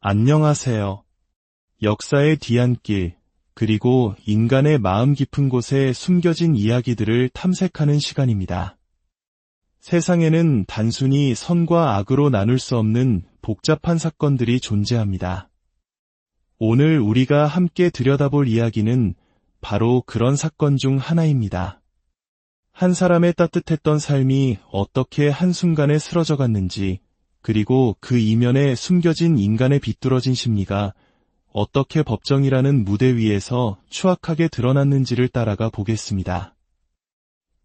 안녕하세요. 역사의 뒤안길, 그리고 인간의 마음 깊은 곳에 숨겨진 이야기들을 탐색하는 시간입니다. 세상에는 단순히 선과 악으로 나눌 수 없는 복잡한 사건들이 존재합니다. 오늘 우리가 함께 들여다볼 이야기는 바로 그런 사건 중 하나입니다. 한 사람의 따뜻했던 삶이 어떻게 한순간에 쓰러져 갔는지, 그리고 그 이면에 숨겨진 인간의 비뚤어진 심리가 어떻게 법정이라는 무대 위에서 추악하게 드러났는지를 따라가 보겠습니다.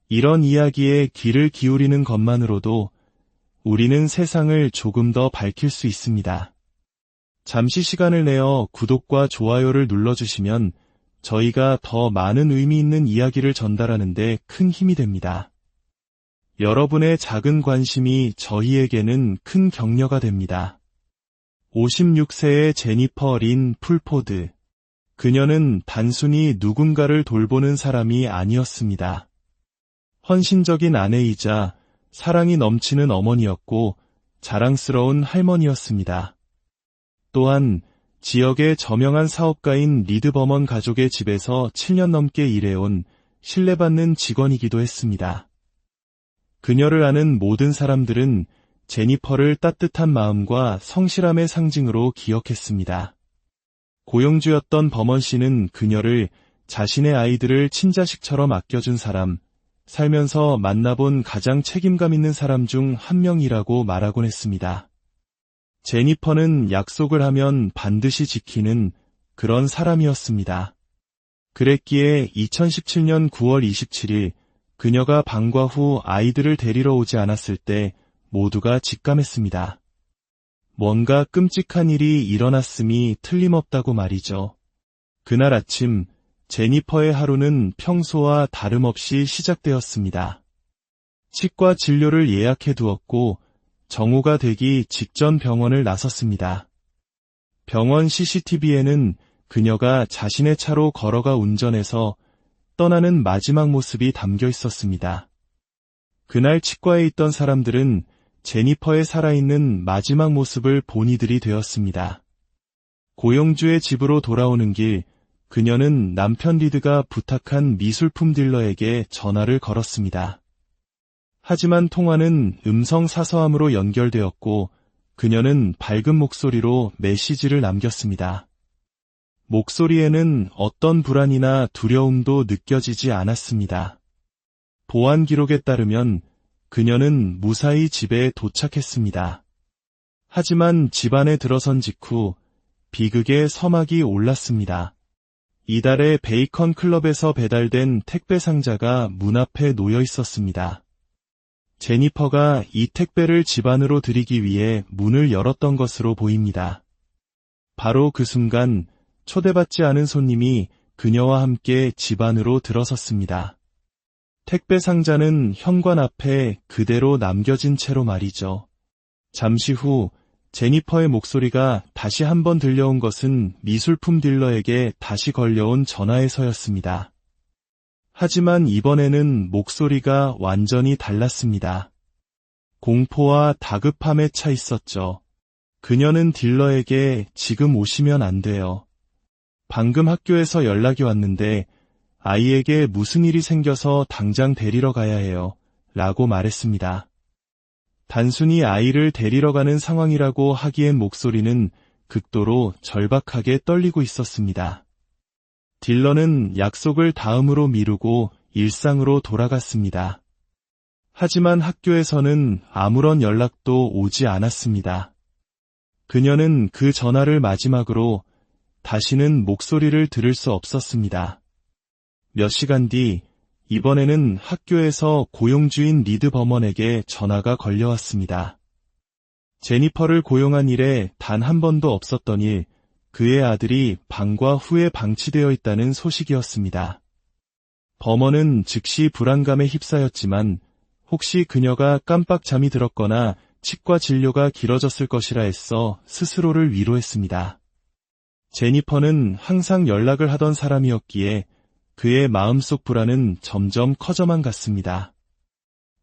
이런 이야기에 귀를 기울이는 것만으로도 우리는 세상을 조금 더 밝힐 수 있습니다. 잠시 시간을 내어 구독과 좋아요를 눌러주시면 저희가 더 많은 의미 있는 이야기를 전달하는 데 큰 힘이 됩니다. 여러분의 작은 관심이 저희에게는 큰 격려가 됩니다. 56세의 제니퍼 린 풀포드. 그녀는 단순히 누군가를 돌보는 사람이 아니었습니다. 헌신적인 아내이자 사랑이 넘치는 어머니였고 자랑스러운 할머니였습니다. 또한 지역의 저명한 사업가인 리드 버먼 가족의 집에서 7년 넘게 일해온 신뢰받는 직원이기도 했습니다. 그녀를 아는 모든 사람들은 제니퍼를 따뜻한 마음과 성실함의 상징으로 기억했습니다. 고용주였던 버먼 씨는 그녀를 자신의 아이들을 친자식처럼 아껴준 사람, 살면서 만나본 가장 책임감 있는 사람 중 한 명이라고 말하곤 했습니다. 제니퍼는 약속을 하면 반드시 지키는 그런 사람이었습니다. 그랬기에 2017년 9월 27일 그녀가 방과 후 아이들을 데리러 오지 않았을 때 모두가 직감했습니다. 뭔가 끔찍한 일이 일어났음이 틀림없다고 말이죠. 그날 아침 제니퍼의 하루는 평소와 다름없이 시작되었습니다. 치과 진료를 예약해 두었고 정오가 되기 직전 병원을 나섰습니다. 병원 CCTV에는 그녀가 자신의 차로 걸어가 운전해서 떠나는 마지막 모습이 담겨 있었습니다. 그날 치과에 있던 사람들은 제니퍼의 살아있는 마지막 모습을 본 이들이 되었습니다. 고용주의 집으로 돌아오는 길, 그녀는 남편 리드가 부탁한 미술품 딜러에게 전화를 걸었습니다. 하지만 통화는 음성 사서함으로 연결되었고 그녀는 밝은 목소리로 메시지를 남겼습니다. 목소리에는 어떤 불안이나 두려움도 느껴지지 않았습니다. 보안 기록에 따르면 그녀는 무사히 집에 도착했습니다. 하지만 집 안에 들어선 직후 비극의 서막이 올랐습니다. 이달의 베이컨 클럽에서 배달된 택배 상자가 문 앞에 놓여 있었습니다. 제니퍼가 이 택배를 집 안으로 들이기 위해 문을 열었던 것으로 보입니다. 바로 그 순간 초대받지 않은 손님이 그녀와 함께 집 안으로 들어섰습니다. 택배 상자는 현관 앞에 그대로 남겨진 채로 말이죠. 잠시 후 제니퍼의 목소리가 다시 한번 들려온 것은 미술품 딜러에게 다시 걸려온 전화에서였습니다. 하지만 이번에는 목소리가 완전히 달랐습니다. 공포와 다급함에 차 있었죠. 그녀는 딜러에게 지금 오시면 안 돼요. 방금 학교에서 연락이 왔는데 아이에게 무슨 일이 생겨서 당장 데리러 가야 해요. 라고 말했습니다. 단순히 아이를 데리러 가는 상황이라고 하기엔 목소리는 극도로 절박하게 떨리고 있었습니다. 딜러는 약속을 다음으로 미루고 일상으로 돌아갔습니다. 하지만 학교에서는 아무런 연락도 오지 않았습니다. 그녀는 그 전화를 마지막으로 다시는 목소리를 들을 수 없었습니다. 몇 시간 뒤 이번에는 학교에서 고용주인 리드 버먼에게 전화가 걸려왔습니다. 제니퍼를 고용한 일에 단 한 번도 없었던 일, 그의 아들이 방과 후에 방치되어 있다는 소식이었습니다. 버먼은 즉시 불안감에 휩싸였지만 혹시 그녀가 깜빡 잠이 들었거나 치과 진료가 길어졌을 것이라 애써 스스로를 위로했습니다. 제니퍼는 항상 연락을 하던 사람이었기에 그의 마음속 불안은 점점 커져만 갔습니다.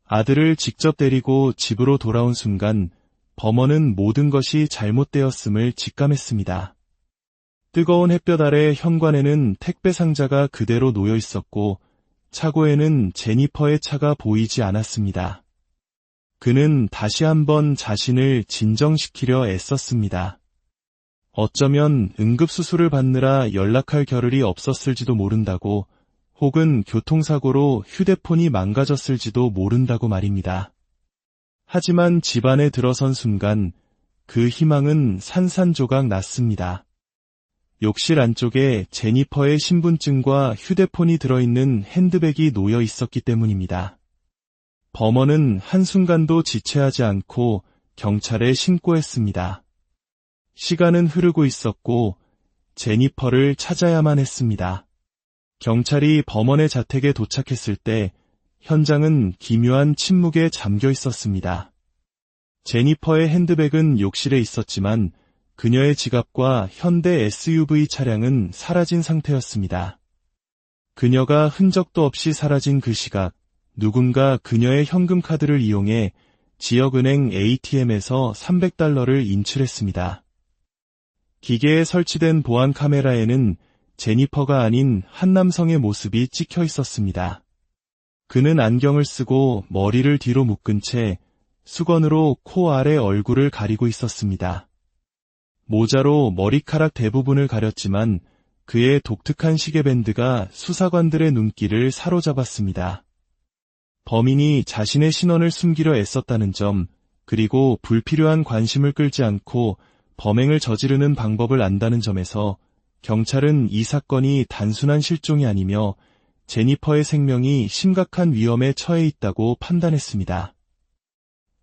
아들을 직접 데리고 집으로 돌아온 순간 범원은 모든 것이 잘못되었음을 직감했습니다. 뜨거운 햇볕 아래 현관에는 택배 상자가 그대로 놓여 있었고 차고에는 제니퍼의 차가 보이지 않았습니다. 그는 다시 한번 자신을 진정시키려 애썼습니다. 어쩌면 응급수술을 받느라 연락할 겨를이 없었을지도 모른다고, 혹은 교통사고로 휴대폰이 망가졌을지도 모른다고 말입니다. 하지만 집 안에 들어선 순간 그 희망은 산산조각 났습니다. 욕실 안쪽에 제니퍼의 신분증과 휴대폰이 들어있는 핸드백이 놓여 있었기 때문입니다. 범원은 한순간도 지체하지 않고 경찰에 신고했습니다. 시간은 흐르고 있었고 제니퍼를 찾아야만 했습니다. 경찰이 범원의 자택에 도착했을 때 현장은 기묘한 침묵에 잠겨 있었습니다. 제니퍼의 핸드백은 욕실에 있었지만 그녀의 지갑과 현대 SUV 차량은 사라진 상태였습니다. 그녀가 흔적도 없이 사라진 그 시각, 누군가 그녀의 현금카드를 이용해 지역은행 ATM에서 $300를 인출했습니다. 기계에 설치된 보안 카메라에는 제니퍼가 아닌 한 남성의 모습이 찍혀 있었습니다. 그는 안경을 쓰고 머리를 뒤로 묶은 채 수건으로 코 아래 얼굴을 가리고 있었습니다. 모자로 머리카락 대부분을 가렸지만 그의 독특한 시계밴드가 수사관들의 눈길을 사로잡았습니다. 범인이 자신의 신원을 숨기려 애썼다는 점, 그리고 불필요한 관심을 끌지 않고 범행을 저지르는 방법을 안다는 점에서 경찰은 이 사건이 단순한 실종이 아니며 제니퍼의 생명이 심각한 위험에 처해 있다고 판단했습니다.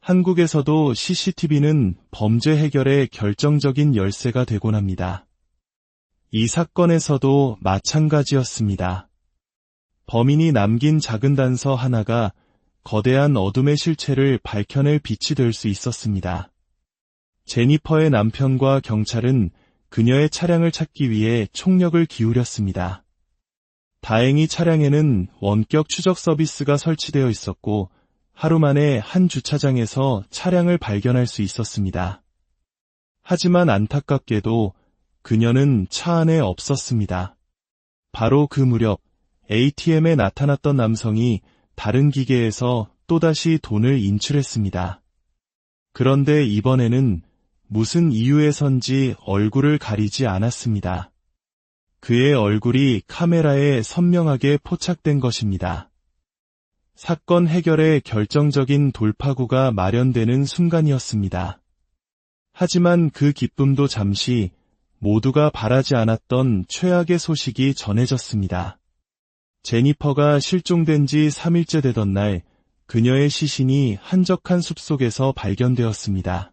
한국에서도 CCTV는 범죄 해결에 결정적인 열쇠가 되곤 합니다. 이 사건에서도 마찬가지였습니다. 범인이 남긴 작은 단서 하나가 거대한 어둠의 실체를 밝혀낼 빛이 될 수 있었습니다. 제니퍼의 남편과 경찰은 그녀의 차량을 찾기 위해 총력을 기울였습니다. 다행히 차량에는 원격 추적 서비스가 설치되어 있었고 하루 만에 한 주차장에서 차량을 발견할 수 있었습니다. 하지만 안타깝게도 그녀는 차 안에 없었습니다. 바로 그 무렵 ATM에 나타났던 남성이 다른 기계에서 또다시 돈을 인출했습니다. 그런데 이번에는 무슨 이유에선지 얼굴을 가리지 않았습니다. 그의 얼굴이 카메라에 선명하게 포착된 것입니다. 사건 해결의 결정적인 돌파구가 마련되는 순간이었습니다. 하지만 그 기쁨도 잠시 모두가 바라지 않았던 최악의 소식이 전해졌습니다. 제니퍼가 실종된 지 3일째 되던 날, 그녀의 시신이 한적한 숲속에서 발견되었습니다.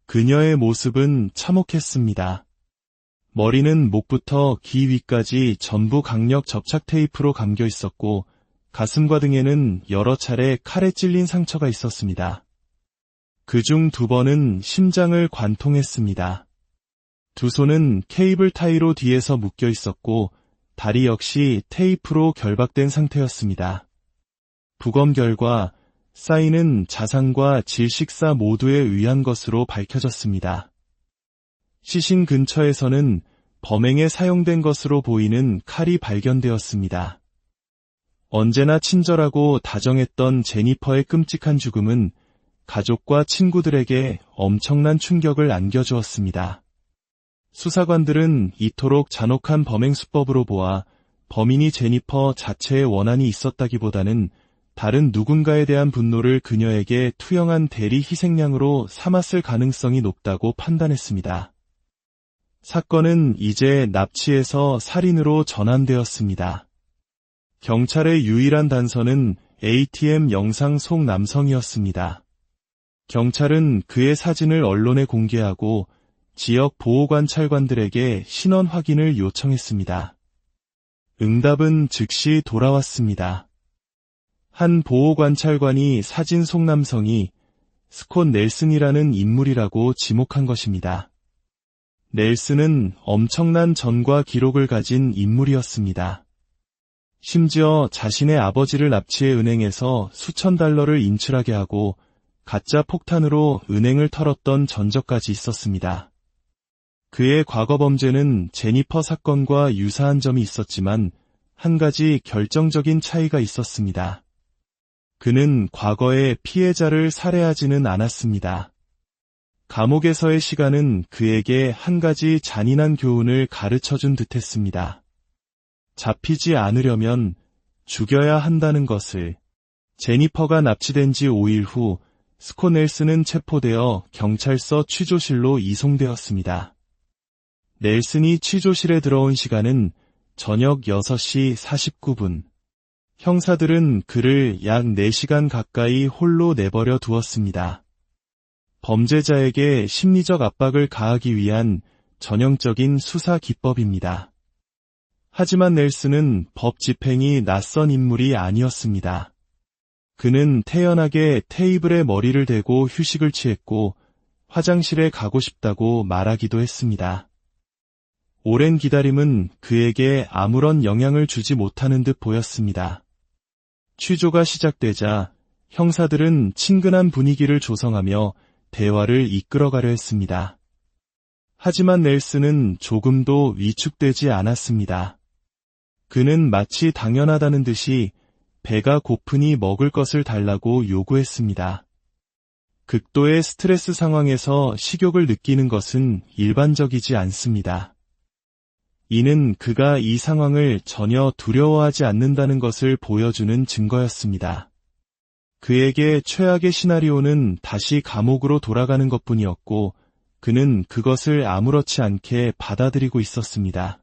그녀의 모습은 참혹했습니다. 머리는 목부터 귀 위까지 전부 강력 접착 테이프로 감겨 있었고 가슴과 등에는 여러 차례 칼에 찔린 상처가 있었습니다. 그중 2번은 심장을 관통했습니다. 두 손은 케이블 타이로 뒤에서 묶여 있었고 다리 역시 테이프로 결박된 상태였습니다. 부검 결과 사인은 자상과 질식사 모두에 의한 것으로 밝혀졌습니다. 시신 근처에서는 범행에 사용된 것으로 보이는 칼이 발견되었습니다. 언제나 친절하고 다정했던 제니퍼의 끔찍한 죽음은 가족과 친구들에게 엄청난 충격을 안겨주었습니다. 수사관들은 이토록 잔혹한 범행 수법으로 보아 범인이 제니퍼 자체의 원한이 있었다기보다는 다른 누군가에 대한 분노를 그녀에게 투영한 대리 희생양으로 삼았을 가능성이 높다고 판단했습니다. 사건은 이제 납치에서 살인으로 전환되었습니다. 경찰의 유일한 단서는 ATM 영상 속 남성이었습니다. 경찰은 그의 사진을 언론에 공개하고 지역 보호관찰관들에게 신원 확인을 요청했습니다. 응답은 즉시 돌아왔습니다. 한 보호관찰관이 사진 속 남성이 스콧 넬슨이라는 인물이라고 지목한 것입니다. 넬슨은 엄청난 전과 기록을 가진 인물이었습니다. 심지어 자신의 아버지를 납치해 은행에서 수천 달러를 인출하게 하고 가짜 폭탄으로 은행을 털었던 전적까지 있었습니다. 그의 과거 범죄는 제니퍼 사건과 유사한 점이 있었지만 한 가지 결정적인 차이가 있었습니다. 그는 과거에 피해자를 살해하지는 않았습니다. 감옥에서의 시간은 그에게 한 가지 잔인한 교훈을 가르쳐준 듯했습니다. 잡히지 않으려면 죽여야 한다는 것을. 제니퍼가 납치된 지 5일 후 스콧 넬슨은 체포되어 경찰서 취조실로 이송되었습니다. 넬슨이 취조실에 들어온 시간은 저녁 6시 49분. 형사들은 그를 약 4시간 가까이 홀로 내버려 두었습니다. 범죄자에게 심리적 압박을 가하기 위한 전형적인 수사 기법입니다. 하지만 넬슨은 법 집행이 낯선 인물이 아니었습니다. 그는 태연하게 테이블에 머리를 대고 휴식을 취했고 화장실에 가고 싶다고 말하기도 했습니다. 오랜 기다림은 그에게 아무런 영향을 주지 못하는 듯 보였습니다. 취조가 시작되자 형사들은 친근한 분위기를 조성하며 대화를 이끌어가려 했습니다. 하지만 넬슨은 조금도 위축되지 않았습니다. 그는 마치 당연하다는 듯이 배가 고프니 먹을 것을 달라고 요구했습니다. 극도의 스트레스 상황에서 식욕을 느끼는 것은 일반적이지 않습니다. 이는 그가 이 상황을 전혀 두려워하지 않는다는 것을 보여주는 증거였습니다. 그에게 최악의 시나리오는 다시 감옥으로 돌아가는 것뿐이었고 그는 그것을 아무렇지 않게 받아들이고 있었습니다.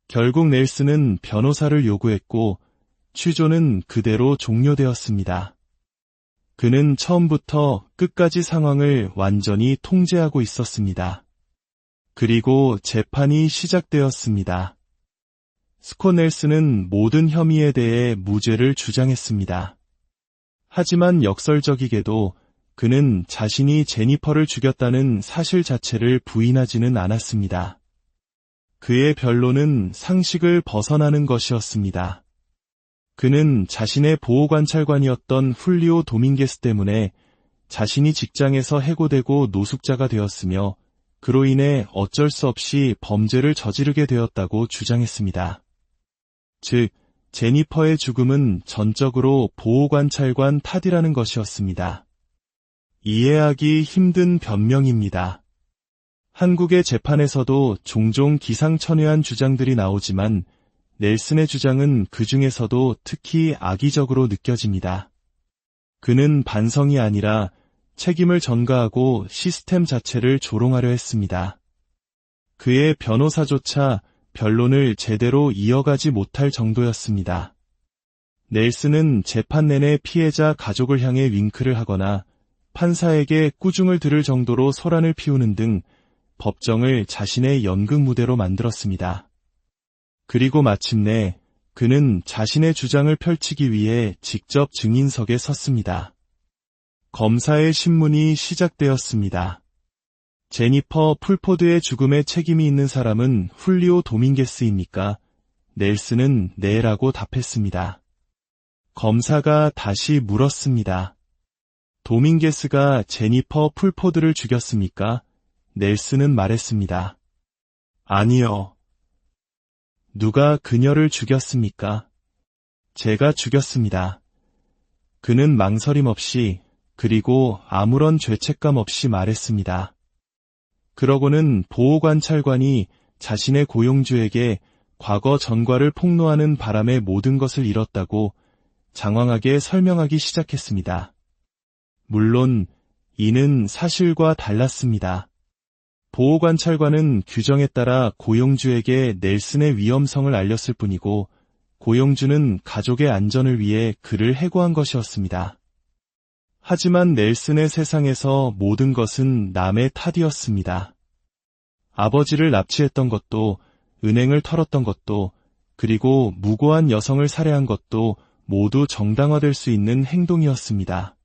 결국 넬슨은 변호사를 요구했고 취조는 그대로 종료되었습니다. 그는 처음부터 끝까지 상황을 완전히 통제하고 있었습니다. 그리고 재판이 시작되었습니다. 스콧 넬슨은 모든 혐의에 대해 무죄를 주장했습니다. 하지만 역설적이게도 그는 자신이 제니퍼를 죽였다는 사실 자체를 부인하지는 않았습니다. 그의 변론은 상식을 벗어나는 것이었습니다. 그는 자신의 보호관찰관이었던 훌리오 도밍게스 때문에 자신이 직장에서 해고되고 노숙자가 되었으며 그로 인해 어쩔 수 없이 범죄를 저지르게 되었다고 주장했습니다. 즉, 제니퍼의 죽음은 전적으로 보호관찰관 탓이라는 것이었습니다. 이해하기 힘든 변명입니다. 한국의 재판에서도 종종 기상천외한 주장들이 나오지만 넬슨의 주장은 그 중에서도 특히 악의적으로 느껴집니다. 그는 반성이 아니라 책임을 전가하고 시스템 자체를 조롱하려 했습니다. 그의 변호사조차 변론을 제대로 이어가지 못할 정도였습니다. 넬슨은 재판 내내 피해자 가족을 향해 윙크를 하거나 판사에게 꾸중을 들을 정도로 소란을 피우는 등 법정을 자신의 연극 무대로 만들었습니다. 그리고 마침내 그는 자신의 주장을 펼치기 위해 직접 증인석에 섰습니다. 검사의 신문이 시작되었습니다. 제니퍼 풀포드의 죽음에 책임이 있는 사람은 훌리오 도밍게스입니까? 넬슨은 네라고 답했습니다. 검사가 다시 물었습니다. 도밍게스가 제니퍼 풀포드를 죽였습니까? 넬슨은 말했습니다. 아니요. 누가 그녀를 죽였습니까? 제가 죽였습니다. 그는 망설임 없이 그리고 아무런 죄책감 없이 말했습니다. 그러고는 보호관찰관이 자신의 고용주에게 과거 전과를 폭로하는 바람에 모든 것을 잃었다고 장황하게 설명하기 시작했습니다. 물론 이는 사실과 달랐습니다. 보호관찰관은 규정에 따라 고용주에게 넬슨의 위험성을 알렸을 뿐이고 고용주는 가족의 안전을 위해 그를 해고한 것이었습니다. 하지만 넬슨의 세상에서 모든 것은 남의 탓이었습니다. 아버지를 납치했던 것도, 은행을 털었던 것도, 그리고 무고한 여성을 살해한 것도 모두 정당화될 수 있는 행동이었습니다.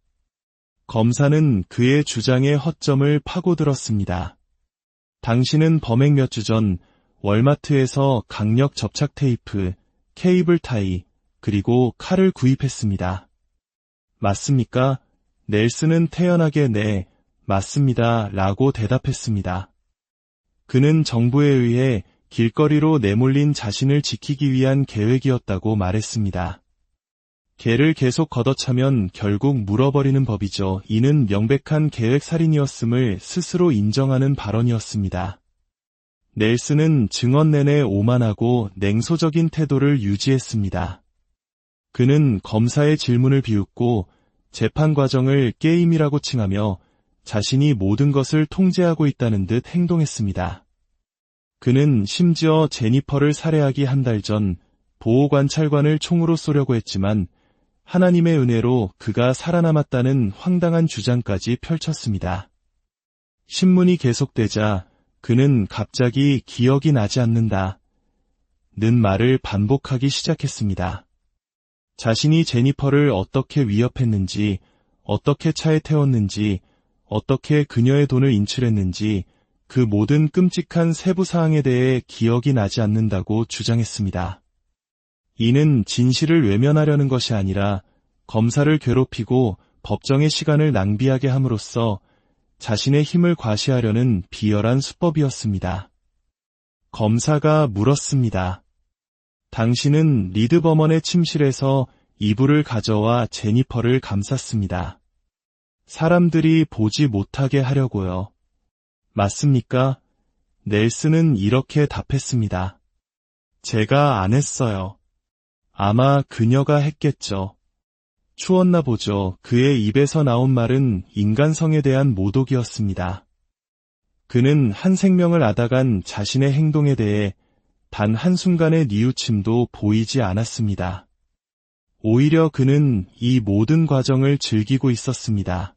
검사는 그의 주장의 허점을 파고들었습니다. 당신은 범행 몇 주 전 월마트에서 강력 접착 테이프, 케이블 타이, 그리고 칼을 구입했습니다. 맞습니까? 넬슨은 태연하게 네, 맞습니다. 라고 대답했습니다. 그는 정부에 의해 길거리로 내몰린 자신을 지키기 위한 계획이었다고 말했습니다. 개를 계속 걷어차면 결국 물어버리는 법이죠. 이는 명백한 계획살인이었음을 스스로 인정하는 발언이었습니다. 넬슨은 증언 내내 오만하고 냉소적인 태도를 유지했습니다. 그는 검사의 질문을 비웃고 재판 과정을 게임이라고 칭하며 자신이 모든 것을 통제하고 있다는 듯 행동했습니다. 그는 심지어 제니퍼를 살해하기 한 달 전 보호관찰관을 총으로 쏘려고 했지만 하나님의 은혜로 그가 살아남았다는 황당한 주장까지 펼쳤습니다. 신문이 계속되자 그는 갑자기 기억이 나지 않는다 는 말을 반복하기 시작했습니다. 자신이 제니퍼를 어떻게 위협했는지, 어떻게 차에 태웠는지, 어떻게 그녀의 돈을 인출했는지 그 모든 끔찍한 세부 사항에 대해 기억이 나지 않는다고 주장했습니다. 이는 진실을 외면하려는 것이 아니라 검사를 괴롭히고 법정의 시간을 낭비하게 함으로써 자신의 힘을 과시하려는 비열한 수법이었습니다. 검사가 물었습니다. 당신은 리드 버먼의 침실에서 이불을 가져와 제니퍼를 감쌌습니다. 사람들이 보지 못하게 하려고요. 맞습니까? 넬슨은 이렇게 답했습니다. 제가 안 했어요. 아마 그녀가 했겠죠. 추웠나 보죠. 그의 입에서 나온 말은 인간성에 대한 모독이었습니다. 그는 한 생명을 앗아간 자신의 행동에 대해 단 한순간의 뉘우침도 보이지 않았습니다. 오히려 그는 이 모든 과정을 즐기고 있었습니다.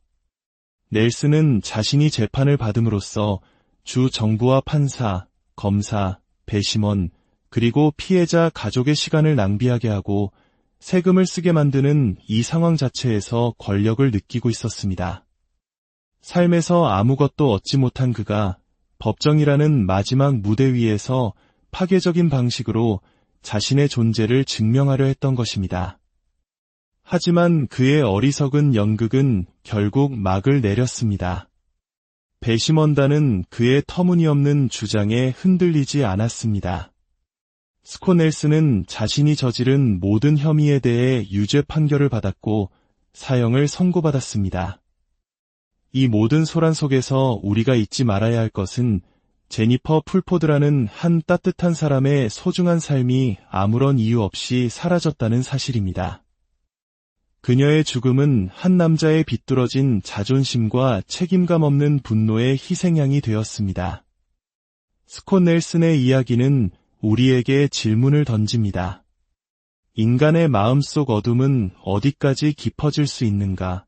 넬슨은 자신이 재판을 받음으로써 주 정부와 판사, 검사, 배심원, 그리고 피해자 가족의 시간을 낭비하게 하고 세금을 쓰게 만드는 이 상황 자체에서 권력을 느끼고 있었습니다. 삶에서 아무것도 얻지 못한 그가 법정이라는 마지막 무대 위에서 파괴적인 방식으로 자신의 존재를 증명하려 했던 것입니다. 하지만 그의 어리석은 연극은 결국 막을 내렸습니다. 배심원단은 그의 터무니없는 주장에 흔들리지 않았습니다. 스콧 넬슨은 자신이 저지른 모든 혐의에 대해 유죄 판결을 받았고 사형을 선고받았습니다. 이 모든 소란 속에서 우리가 잊지 말아야 할 것은 제니퍼 풀포드라는 한 따뜻한 사람의 소중한 삶이 아무런 이유 없이 사라졌다는 사실입니다. 그녀의 죽음은 한 남자의 비뚤어진 자존심과 책임감 없는 분노의 희생양이 되었습니다. 스콧 넬슨의 이야기는 우리에게 질문을 던집니다. 인간의 마음속 어둠은 어디까지 깊어질 수 있는가?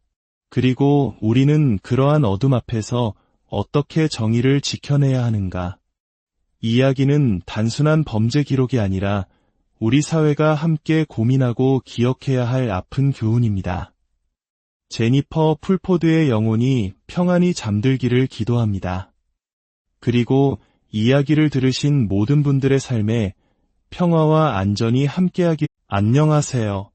그리고 우리는 그러한 어둠 앞에서 어떻게 정의를 지켜내야 하는가? 이 이야기는 단순한 범죄 기록이 아니라 우리 사회가 함께 고민하고 기억해야 할 아픈 교훈입니다. 제니퍼 풀포드의 영혼이 평안히 잠들기를 기도합니다. 그리고 이야기를 들으신 모든 분들의 삶에 평화와 안전이 함께하길. 안녕하세요.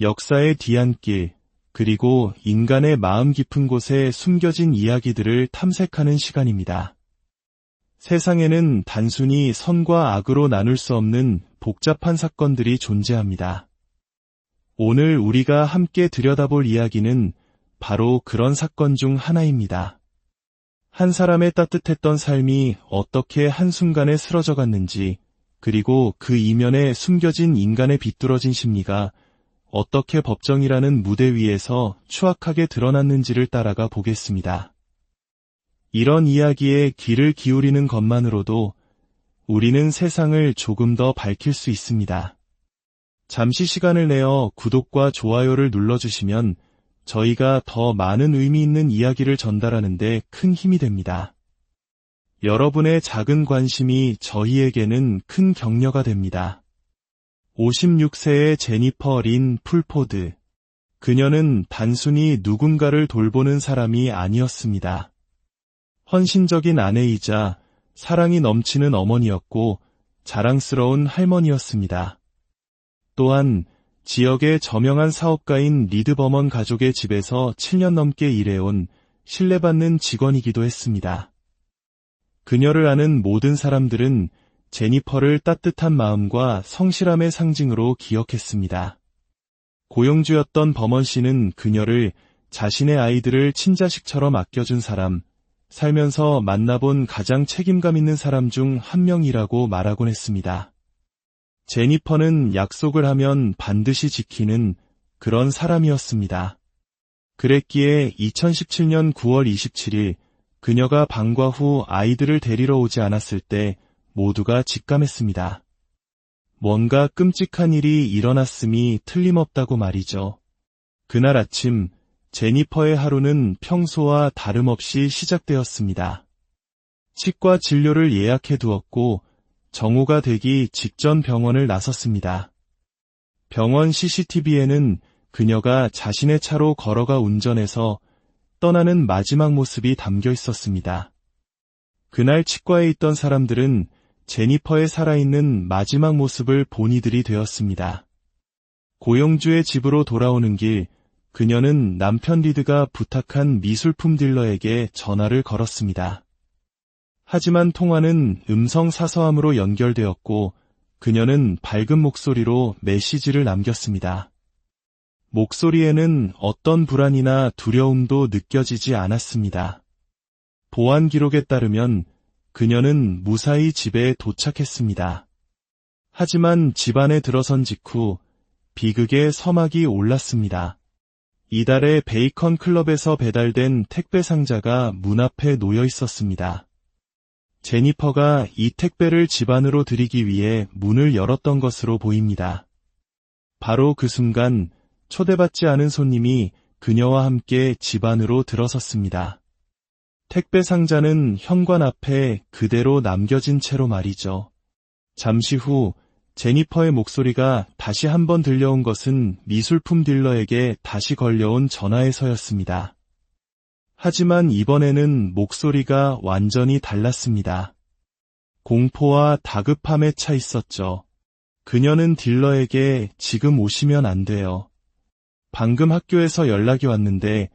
역사의 뒤안길, 그리고 인간의 마음 깊은 곳에 숨겨진 이야기들을 탐색하는 시간입니다. 세상에는 단순히 선과 악으로 나눌 수 없는 복잡한 사건들이 존재합니다. 오늘 우리가 함께 들여다볼 이야기는 바로 그런 사건 중 하나입니다. 한 사람의 따뜻했던 삶이 어떻게 한순간에 쓰러져 갔는지, 그리고 그 이면에 숨겨진 인간의 비뚤어진 심리가 어떻게 법정이라는 무대 위에서 추악하게 드러났는지를 따라가 보겠습니다. 이런 이야기에 귀를 기울이는 것만으로도 우리는 세상을 조금 더 밝힐 수 있습니다. 잠시 시간을 내어 구독과 좋아요를 눌러주시면 저희가 더 많은 의미 있는 이야기를 전달하는 데 큰 힘이 됩니다. 여러분의 작은 관심이 저희에게는 큰 격려가 됩니다. 56세의 제니퍼 린 풀포드. 그녀는 단순히 누군가를 돌보는 사람이 아니었습니다. 헌신적인 아내이자 사랑이 넘치는 어머니였고 자랑스러운 할머니였습니다. 또한 지역의 저명한 사업가인 리드 버먼 가족의 집에서 7년 넘게 일해온 신뢰받는 직원이기도 했습니다. 그녀를 아는 모든 사람들은 제니퍼를 따뜻한 마음과 성실함의 상징으로 기억했습니다. 고용주였던 버먼 씨는 그녀를 자신의 아이들을 친자식처럼 아껴준 사람, 살면서 만나본 가장 책임감 있는 사람 중 한 명이라고 말하곤 했습니다. 제니퍼는 약속을 하면 반드시 지키는 그런 사람이었습니다. 그랬기에 2017년 9월 27일 그녀가 방과 후 아이들을 데리러 오지 않았을 때 모두가 직감했습니다. 뭔가 끔찍한 일이 일어났음이 틀림없다고 말이죠. 그날 아침 제니퍼의 하루는 평소와 다름없이 시작되었습니다. 치과 진료를 예약해 두었고 정오가 되기 직전 병원을 나섰습니다. 병원 CCTV에는 그녀가 자신의 차로 걸어가 운전해서 떠나는 마지막 모습이 담겨 있었습니다. 그날 치과에 있던 사람들은 제니퍼의 살아있는 마지막 모습을 본 이들이 되었습니다. 고용주의 집으로 돌아오는 길, 그녀는 남편 리드가 부탁한 미술품 딜러에게 전화를 걸었습니다. 하지만 통화는 음성 사서함으로 연결되었고 그녀는 밝은 목소리로 메시지를 남겼습니다. 목소리에는 어떤 불안이나 두려움도 느껴지지 않았습니다. 보안 기록에 따르면 그녀는 무사히 집에 도착했습니다. 하지만 집 안에 들어선 직후 비극의 서막이 올랐습니다. 이달의 베이컨 클럽에서 배달된 택배 상자가 문 앞에 놓여 있었습니다. 제니퍼가 이 택배를 집 안으로 들이기 위해 문을 열었던 것으로 보입니다. 바로 그 순간 초대받지 않은 손님이 그녀와 함께 집 안으로 들어섰습니다. 택배 상자는 현관 앞에 그대로 남겨진 채로 말이죠. 잠시 후 제니퍼의 목소리가 다시 한번 들려온 것은 미술품 딜러에게 다시 걸려온 전화에서였습니다. 하지만 이번에는 목소리가 완전히 달랐습니다. 공포와 다급함에 차 있었죠. 그녀는 딜러에게 지금 오시면 안 돼요. 방금 학교에서 연락이 왔는데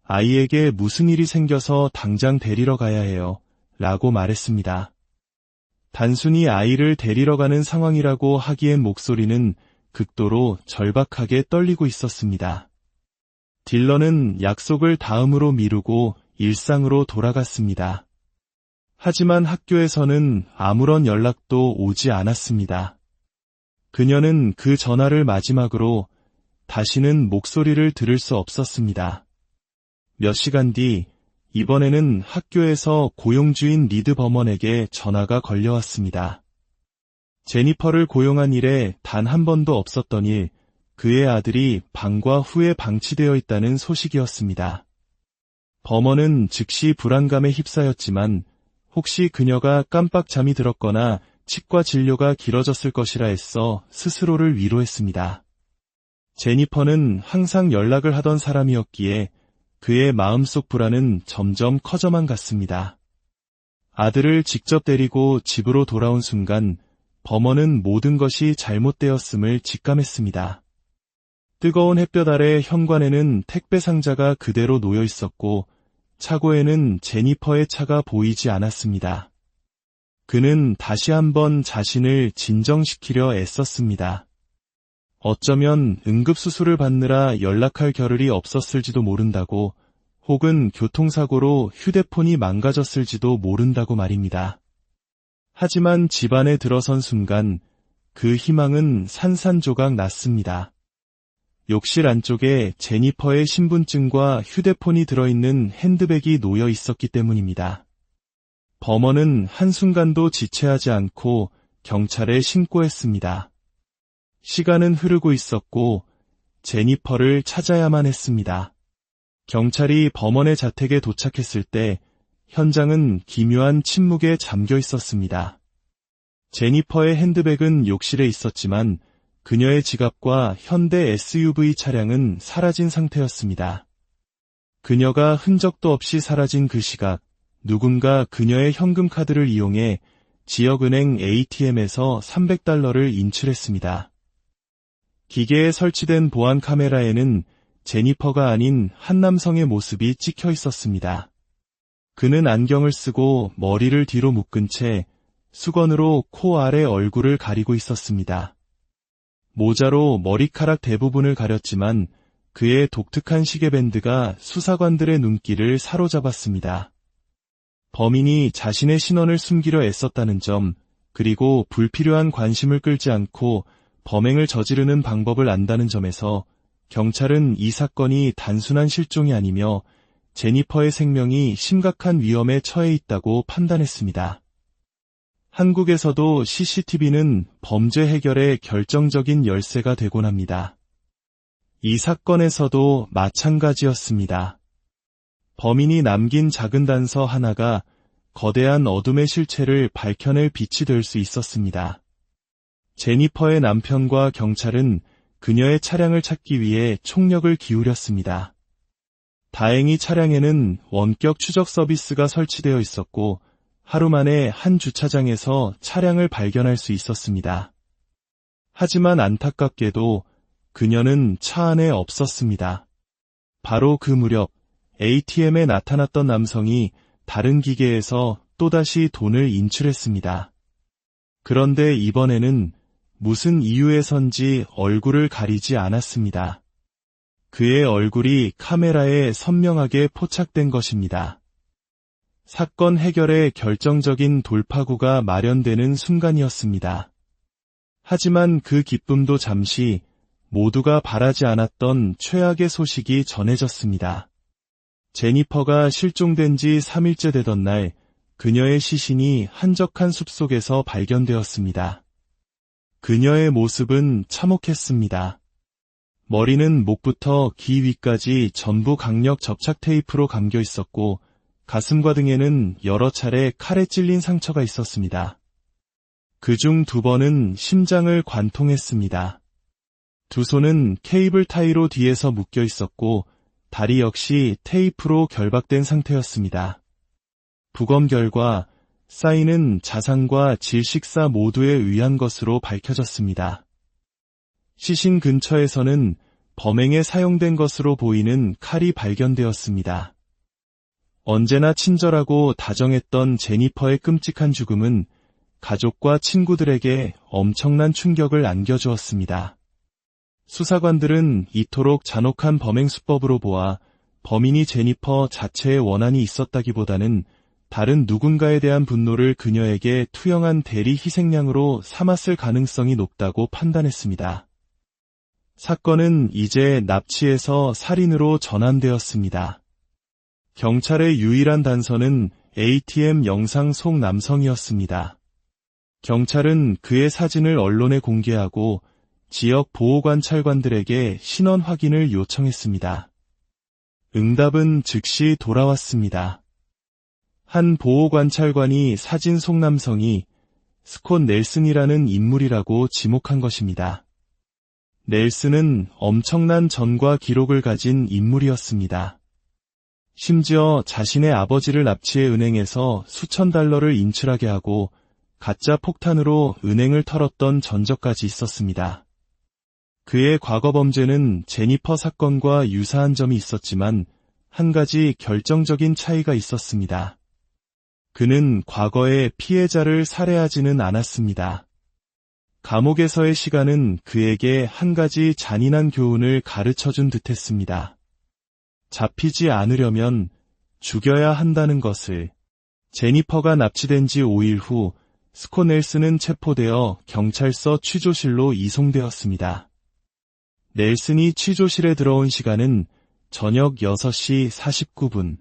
아이에게 무슨 일이 생겨서 당장 데리러 가야 해요. 라고 말했습니다. 단순히 아이를 데리러 가는 상황이라고 하기엔 목소리는 극도로 절박하게 떨리고 있었습니다. 딜러는 약속을 다음으로 미루고 일상으로 돌아갔습니다. 하지만 학교에서는 아무런 연락도 오지 않았습니다. 그녀는 그 전화를 마지막으로 다시는 목소리를 들을 수 없었습니다. 몇 시간 뒤, 이번에는 학교에서 고용주인 리드 버먼에게 전화가 걸려왔습니다. 제니퍼를 고용한 일에 단 한 번도 없었던 일, 그의 아들이 방과 후에 방치되어 있다는 소식이었습니다. 버먼은 즉시 불안감에 휩싸였지만 혹시 그녀가 깜빡 잠이 들었거나 치과 진료가 길어졌을 것이라 애써 스스로를 위로했습니다. 제니퍼는 항상 연락을 하던 사람이었기에 그의 마음속 불안은 점점 커져만 갔습니다. 아들을 직접 데리고 집으로 돌아온 순간 버먼은 모든 것이 잘못되었음을 직감했습니다. 뜨거운 햇볕 아래 현관에는 택배 상자가 그대로 놓여 있었고 차고에는 제니퍼의 차가 보이지 않았습니다. 그는 다시 한번 자신을 진정시키려 애썼습니다. 어쩌면 응급수술을 받느라 연락할 겨를이 없었을지도 모른다고, 혹은 교통사고로 휴대폰이 망가졌을지도 모른다고 말입니다. 하지만 집 안에 들어선 순간 그 희망은 산산조각 났습니다. 욕실 안쪽에 제니퍼의 신분증과 휴대폰이 들어있는 핸드백이 놓여 있었기 때문입니다. 버먼은 한순간도 지체하지 않고 경찰에 신고했습니다. 시간은 흐르고 있었고 제니퍼를 찾아야만 했습니다. 경찰이 버먼의 자택에 도착했을 때 현장은 기묘한 침묵에 잠겨 있었습니다. 제니퍼의 핸드백은 욕실에 있었지만 그녀의 지갑과 현대 SUV 차량은 사라진 상태였습니다. 그녀가 흔적도 없이 사라진 그 시각, 누군가 그녀의 현금카드를 이용해 지역은행 ATM에서 $300를 인출했습니다. 기계에 설치된 보안 카메라에는 제니퍼가 아닌 한 남성의 모습이 찍혀 있었습니다. 그는 안경을 쓰고 머리를 뒤로 묶은 채 수건으로 코 아래 얼굴을 가리고 있었습니다. 모자로 머리카락 대부분을 가렸지만 그의 독특한 시계밴드가 수사관들의 눈길을 사로잡았습니다. 범인이 자신의 신원을 숨기려 애썼다는 점, 그리고 불필요한 관심을 끌지 않고 범행을 저지르는 방법을 안다는 점에서 경찰은 이 사건이 단순한 실종이 아니며 제니퍼의 생명이 심각한 위험에 처해 있다고 판단했습니다. 한국에서도 CCTV는 범죄 해결에 결정적인 열쇠가 되곤 합니다. 이 사건에서도 마찬가지였습니다. 범인이 남긴 작은 단서 하나가 거대한 어둠의 실체를 밝혀낼 빛이 될 수 있었습니다. 제니퍼의 남편과 경찰은 그녀의 차량을 찾기 위해 총력을 기울였습니다. 다행히 차량에는 원격 추적 서비스가 설치되어 있었고 하루 만에 한 주차장에서 차량을 발견할 수 있었습니다. 하지만 안타깝게도 그녀는 차 안에 없었습니다. 바로 그 무렵 ATM에 나타났던 남성이 다른 기계에서 또다시 돈을 인출했습니다. 그런데 이번에는 무슨 이유에선지 얼굴을 가리지 않았습니다. 그의 얼굴이 카메라에 선명하게 포착된 것입니다. 사건 해결에 결정적인 돌파구가 마련되는 순간이었습니다. 하지만 그 기쁨도 잠시 모두가 바라지 않았던 최악의 소식이 전해졌습니다. 제니퍼가 실종된 지 3일째 되던 날, 그녀의 시신이 한적한 숲속에서 발견되었습니다. 그녀의 모습은 참혹했습니다. 머리는 목부터 귀 위까지 전부 강력 접착 테이프로 감겨 있었고 가슴과 등에는 여러 차례 칼에 찔린 상처가 있었습니다. 그중 2번은 심장을 관통했습니다. 두 손은 케이블 타이로 뒤에서 묶여 있었고 다리 역시 테이프로 결박된 상태였습니다. 부검 결과 사인은 자상과 질식사 모두에 의한 것으로 밝혀졌습니다. 시신 근처에서는 범행에 사용된 것으로 보이는 칼이 발견되었습니다. 언제나 친절하고 다정했던 제니퍼의 끔찍한 죽음은 가족과 친구들에게 엄청난 충격을 안겨주었습니다. 수사관들은 이토록 잔혹한 범행 수법으로 보아 범인이 제니퍼 자체의 원한이 있었다기보다는 다른 누군가에 대한 분노를 그녀에게 투영한 대리 희생양으로 삼았을 가능성이 높다고 판단했습니다. 사건은 이제 납치에서 살인으로 전환되었습니다. 경찰의 유일한 단서는 ATM 영상 속 남성이었습니다. 경찰은 그의 사진을 언론에 공개하고 지역 보호관찰관들에게 신원 확인을 요청했습니다. 응답은 즉시 돌아왔습니다. 한 보호관찰관이 사진 속 남성이 스콧 넬슨이라는 인물이라고 지목한 것입니다. 넬슨은 엄청난 전과 기록을 가진 인물이었습니다. 심지어 자신의 아버지를 납치해 은행에서 수천 달러를 인출하게 하고 가짜 폭탄으로 은행을 털었던 전적까지 있었습니다. 그의 과거 범죄는 제니퍼 사건과 유사한 점이 있었지만 한 가지 결정적인 차이가 있었습니다. 그는 과거에 피해자를 살해하지는 않았습니다. 감옥에서의 시간은 그에게 한 가지 잔인한 교훈을 가르쳐준 듯했습니다. 잡히지 않으려면 죽여야 한다는 것을. 제니퍼가 납치된 지 5일 후 스콧 넬슨은 체포되어 경찰서 취조실로 이송되었습니다. 넬슨이 취조실에 들어온 시간은 저녁 6시 49분.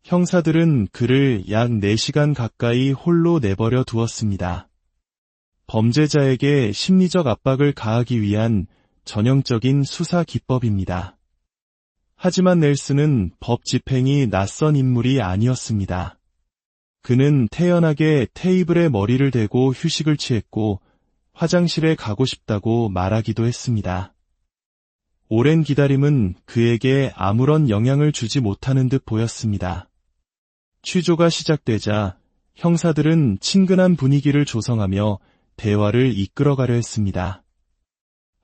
형사들은 그를 약 4시간 가까이 홀로 내버려 두었습니다. 범죄자에게 심리적 압박을 가하기 위한 전형적인 수사 기법입니다. 하지만 넬슨은 법 집행이 낯선 인물이 아니었습니다. 그는 태연하게 테이블에 머리를 대고 휴식을 취했고 화장실에 가고 싶다고 말하기도 했습니다. 오랜 기다림은 그에게 아무런 영향을 주지 못하는 듯 보였습니다. 취조가 시작되자 형사들은 친근한 분위기를 조성하며 대화를 이끌어가려 했습니다.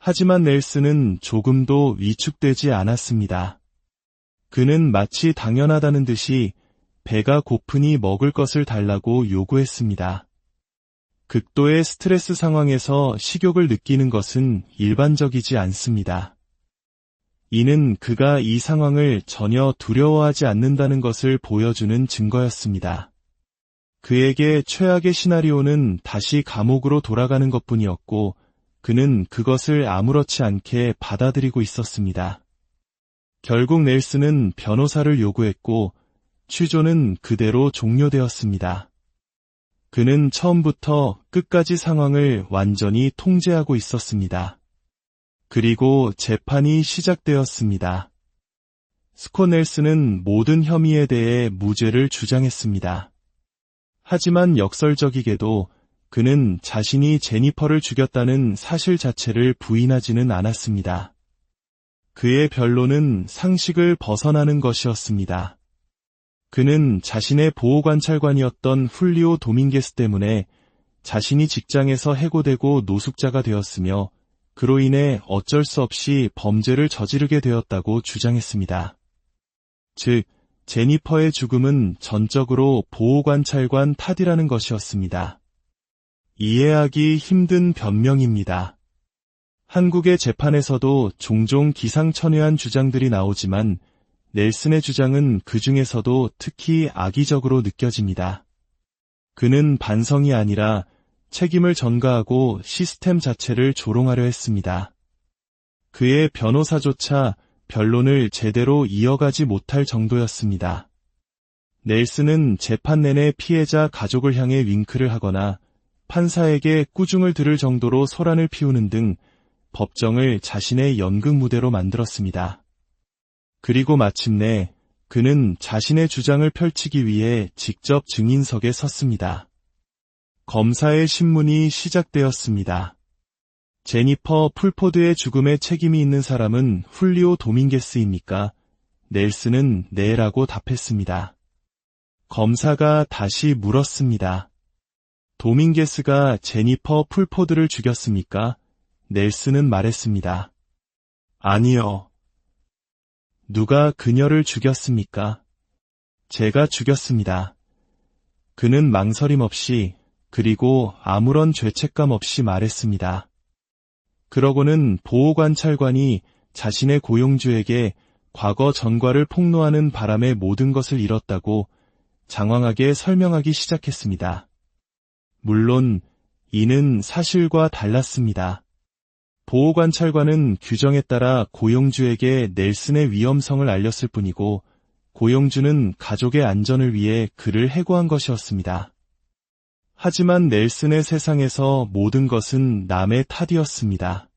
하지만 넬슨은 조금도 위축되지 않았습니다. 그는 마치 당연하다는 듯이 배가 고프니 먹을 것을 달라고 요구했습니다. 극도의 스트레스 상황에서 식욕을 느끼는 것은 일반적이지 않습니다. 이는 그가 이 상황을 전혀 두려워하지 않는다는 것을 보여주는 증거였습니다. 그에게 최악의 시나리오는 다시 감옥으로 돌아가는 것뿐이었고, 그는 그것을 아무렇지 않게 받아들이고 있었습니다. 결국 넬슨은 변호사를 요구했고, 취조는 그대로 종료되었습니다. 그는 처음부터 끝까지 상황을 완전히 통제하고 있었습니다. 그리고 재판이 시작되었습니다. 스콧 넬슨은 모든 혐의에 대해 무죄를 주장했습니다. 하지만 역설적이게도 그는 자신이 제니퍼를 죽였다는 사실 자체를 부인하지는 않았습니다. 그의 변론은 상식을 벗어나는 것이었습니다. 그는 자신의 보호관찰관이었던 훌리오 도밍게스 때문에 자신이 직장에서 해고되고 노숙자가 되었으며 그로 인해 어쩔 수 없이 범죄를 저지르게 되었다고 주장했습니다. 즉, 제니퍼의 죽음은 전적으로 보호관찰관 탓이라는 것이었습니다. 이해하기 힘든 변명입니다. 한국의 재판에서도 종종 기상천외한 주장들이 나오지만 넬슨의 주장은 그 중에서도 특히 악의적으로 느껴집니다. 그는 반성이 아니라 책임을 전가하고 시스템 자체를 조롱하려 했습니다. 그의 변호사조차 변론을 제대로 이어가지 못할 정도였습니다. 넬슨은 재판 내내 피해자 가족을 향해 윙크를 하거나 판사에게 꾸중을 들을 정도로 소란을 피우는 등 법정을 자신의 연극 무대로 만들었습니다. 그리고 마침내 그는 자신의 주장을 펼치기 위해 직접 증인석에 섰습니다. 검사의 신문이 시작되었습니다. 제니퍼 풀포드의 죽음에 책임이 있는 사람은 훌리오 도밍게스입니까? 넬슨은 네라고 답했습니다. 검사가 다시 물었습니다. 도밍게스가 제니퍼 풀포드를 죽였습니까? 넬슨은 말했습니다. 아니요. 누가 그녀를 죽였습니까? 제가 죽였습니다. 그는 망설임 없이 그리고 아무런 죄책감 없이 말했습니다. 그러고는 보호관찰관이 자신의 고용주에게 과거 전과를 폭로하는 바람에 모든 것을 잃었다고 장황하게 설명하기 시작했습니다. 물론 이는 사실과 달랐습니다. 보호관찰관은 규정에 따라 고용주에게 넬슨의 위험성을 알렸을 뿐이고 고용주는 가족의 안전을 위해 그를 해고한 것이었습니다. 하지만 넬슨의 세상에서 모든 것은 남의 탓이었습니다.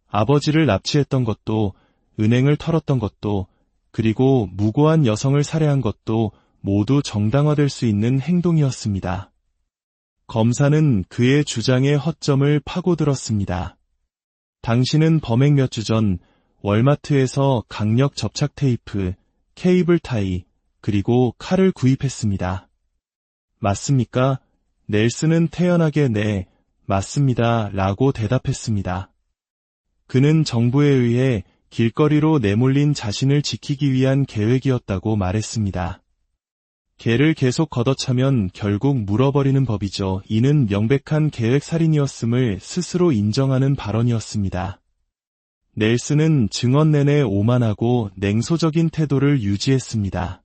아버지를 납치했던 것도, 은행을 털었던 것도, 그리고 무고한 여성을 살해한 것도 모두 정당화될 수 있는 행동이었습니다. 검사는 그의 주장의 허점을 파고들었습니다. 당신은 범행 몇 주 전 월마트에서 강력 접착 테이프, 케이블 타이, 그리고 칼을 구입했습니다. 맞습니까? 넬슨은 태연하게 네, 맞습니다. 라고 대답했습니다. 그는 정부에 의해 길거리로 내몰린 자신을 지키기 위한 계획이었다고 말했습니다. 개를 계속 걷어차면 결국 물어버리는 법이죠. 이는 명백한 계획살인이었음을 스스로 인정하는 발언이었습니다. 넬슨은 증언 내내 오만하고 냉소적인 태도를 유지했습니다.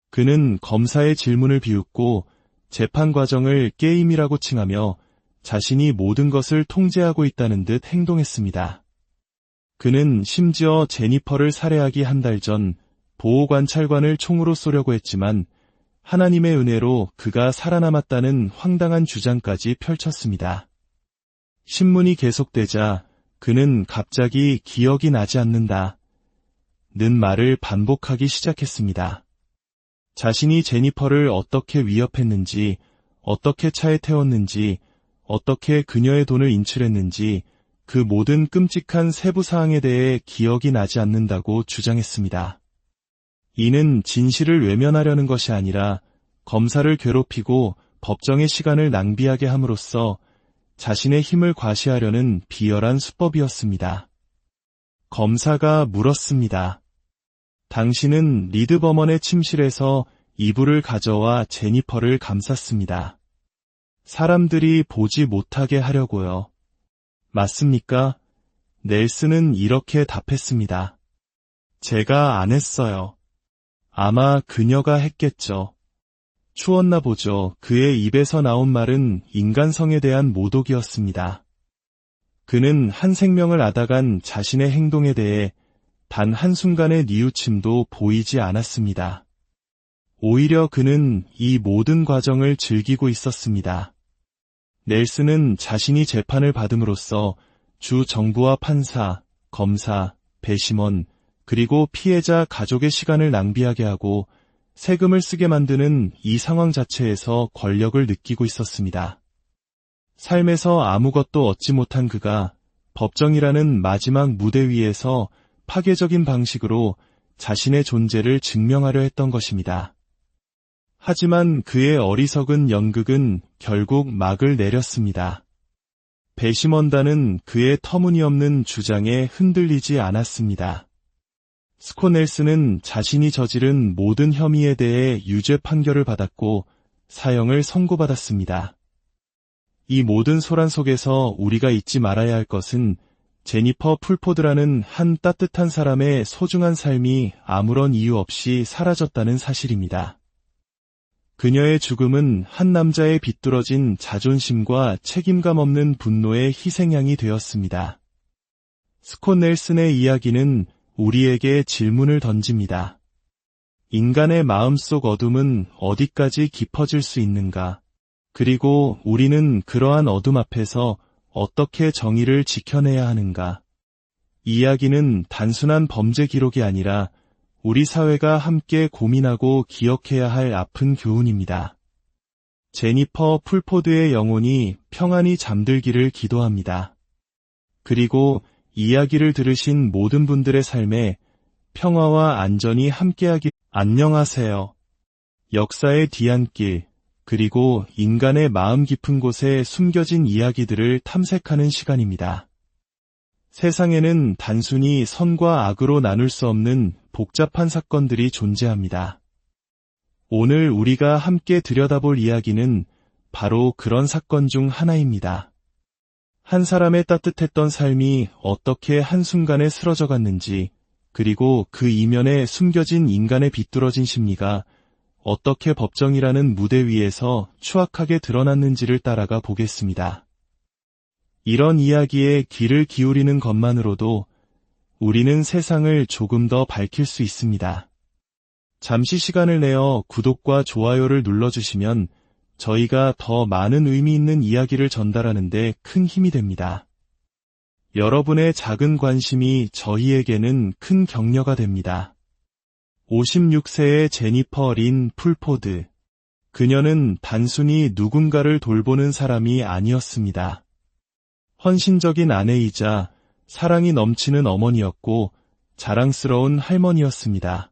그는 검사의 질문을 비웃고 재판 과정을 게임이라고 칭하며 자신이 모든 것을 통제하고 있다는 듯 행동했습니다. 그는 심지어 제니퍼를 살해하기 한 달 전 보호관찰관을 총으로 쏘려고 했지만 하나님의 은혜로 그가 살아남았다는 황당한 주장까지 펼쳤습니다. 신문이 계속되자 그는 갑자기 기억이 나지 않는다 는 말을 반복하기 시작했습니다. 자신이 제니퍼를 어떻게 위협했는지, 어떻게 차에 태웠는지, 어떻게 그녀의 돈을 인출했는지 그 모든 끔찍한 세부 사항에 대해 기억이 나지 않는다고 주장했습니다. 이는 진실을 외면하려는 것이 아니라 검사를 괴롭히고 법정의 시간을 낭비하게 함으로써 자신의 힘을 과시하려는 비열한 수법이었습니다. 검사가 물었습니다. 당신은 리드 버먼의 침실에서 이불을 가져와 제니퍼를 감쌌습니다. 사람들이 보지 못하게 하려고요. 맞습니까? 넬슨은 이렇게 답했습니다. 제가 안 했어요. 아마 그녀가 했겠죠. 추웠나 보죠. 그의 입에서 나온 말은 인간성에 대한 모독이었습니다. 그는 한 생명을 앗아간 자신의 행동에 대해 단 한순간의 뉘우침도 보이지 않았습니다. 오히려 그는 이 모든 과정을 즐기고 있었습니다. 넬슨은 자신이 재판을 받음으로써 주 정부와 판사, 검사, 배심원, 그리고 피해자 가족의 시간을 낭비하게 하고 세금을 쓰게 만드는 이 상황 자체에서 권력을 느끼고 있었습니다. 삶에서 아무것도 얻지 못한 그가 법정이라는 마지막 무대 위에서 파괴적인 방식으로 자신의 존재를 증명하려 했던 것입니다. 하지만 그의 어리석은 연극은 결국 막을 내렸습니다. 배심원단은 그의 터무니없는 주장에 흔들리지 않았습니다. 스콧 넬슨은 자신이 저지른 모든 혐의에 대해 유죄 판결을 받았고 사형을 선고받았습니다. 이 모든 소란 속에서 우리가 잊지 말아야 할 것은 제니퍼 풀포드라는 한 따뜻한 사람의 소중한 삶이 아무런 이유 없이 사라졌다는 사실입니다. 그녀의 죽음은 한 남자의 비뚤어진 자존심과 책임감 없는 분노의 희생양이 되었습니다. 스콧 넬슨의 이야기는 우리에게 질문을 던집니다. 인간의 마음속 어둠은 어디까지 깊어질 수 있는가? 그리고 우리는 그러한 어둠 앞에서 어떻게 정의를 지켜내야 하는가? 이야기는 단순한 범죄 기록이 아니라 우리 사회가 함께 고민하고 기억해야 할 아픈 교훈입니다. 제니퍼 풀포드의 영혼이 평안히 잠들기를 기도합니다. 그리고 이야기를 들으신 모든 분들의 삶에 평화와 안전이 함께하기. 안녕하세요. 역사의 뒤안길, 그리고 인간의 마음 깊은 곳에 숨겨진 이야기들을 탐색하는 시간입니다. 세상에는 단순히 선과 악으로 나눌 수 없는 복잡한 사건들이 존재합니다. 오늘 우리가 함께 들여다볼 이야기는 바로 그런 사건 중 하나입니다. 한 사람의 따뜻했던 삶이 어떻게 한순간에 쓰러져 갔는지, 그리고 그 이면에 숨겨진 인간의 비뚤어진 심리가 어떻게 법정이라는 무대 위에서 추악하게 드러났는지를 따라가 보겠습니다. 이런 이야기에 귀를 기울이는 것만으로도 우리는 세상을 조금 더 밝힐 수 있습니다. 잠시 시간을 내어 구독과 좋아요를 눌러주시면 저희가 더 많은 의미 있는 이야기를 전달하는 데 큰 힘이 됩니다. 여러분의 작은 관심이 저희에게는 큰 격려가 됩니다. 56세의 제니퍼 린 풀포드. 그녀는 단순히 누군가를 돌보는 사람이 아니었습니다. 헌신적인 아내이자 사랑이 넘치는 어머니였고 자랑스러운 할머니였습니다.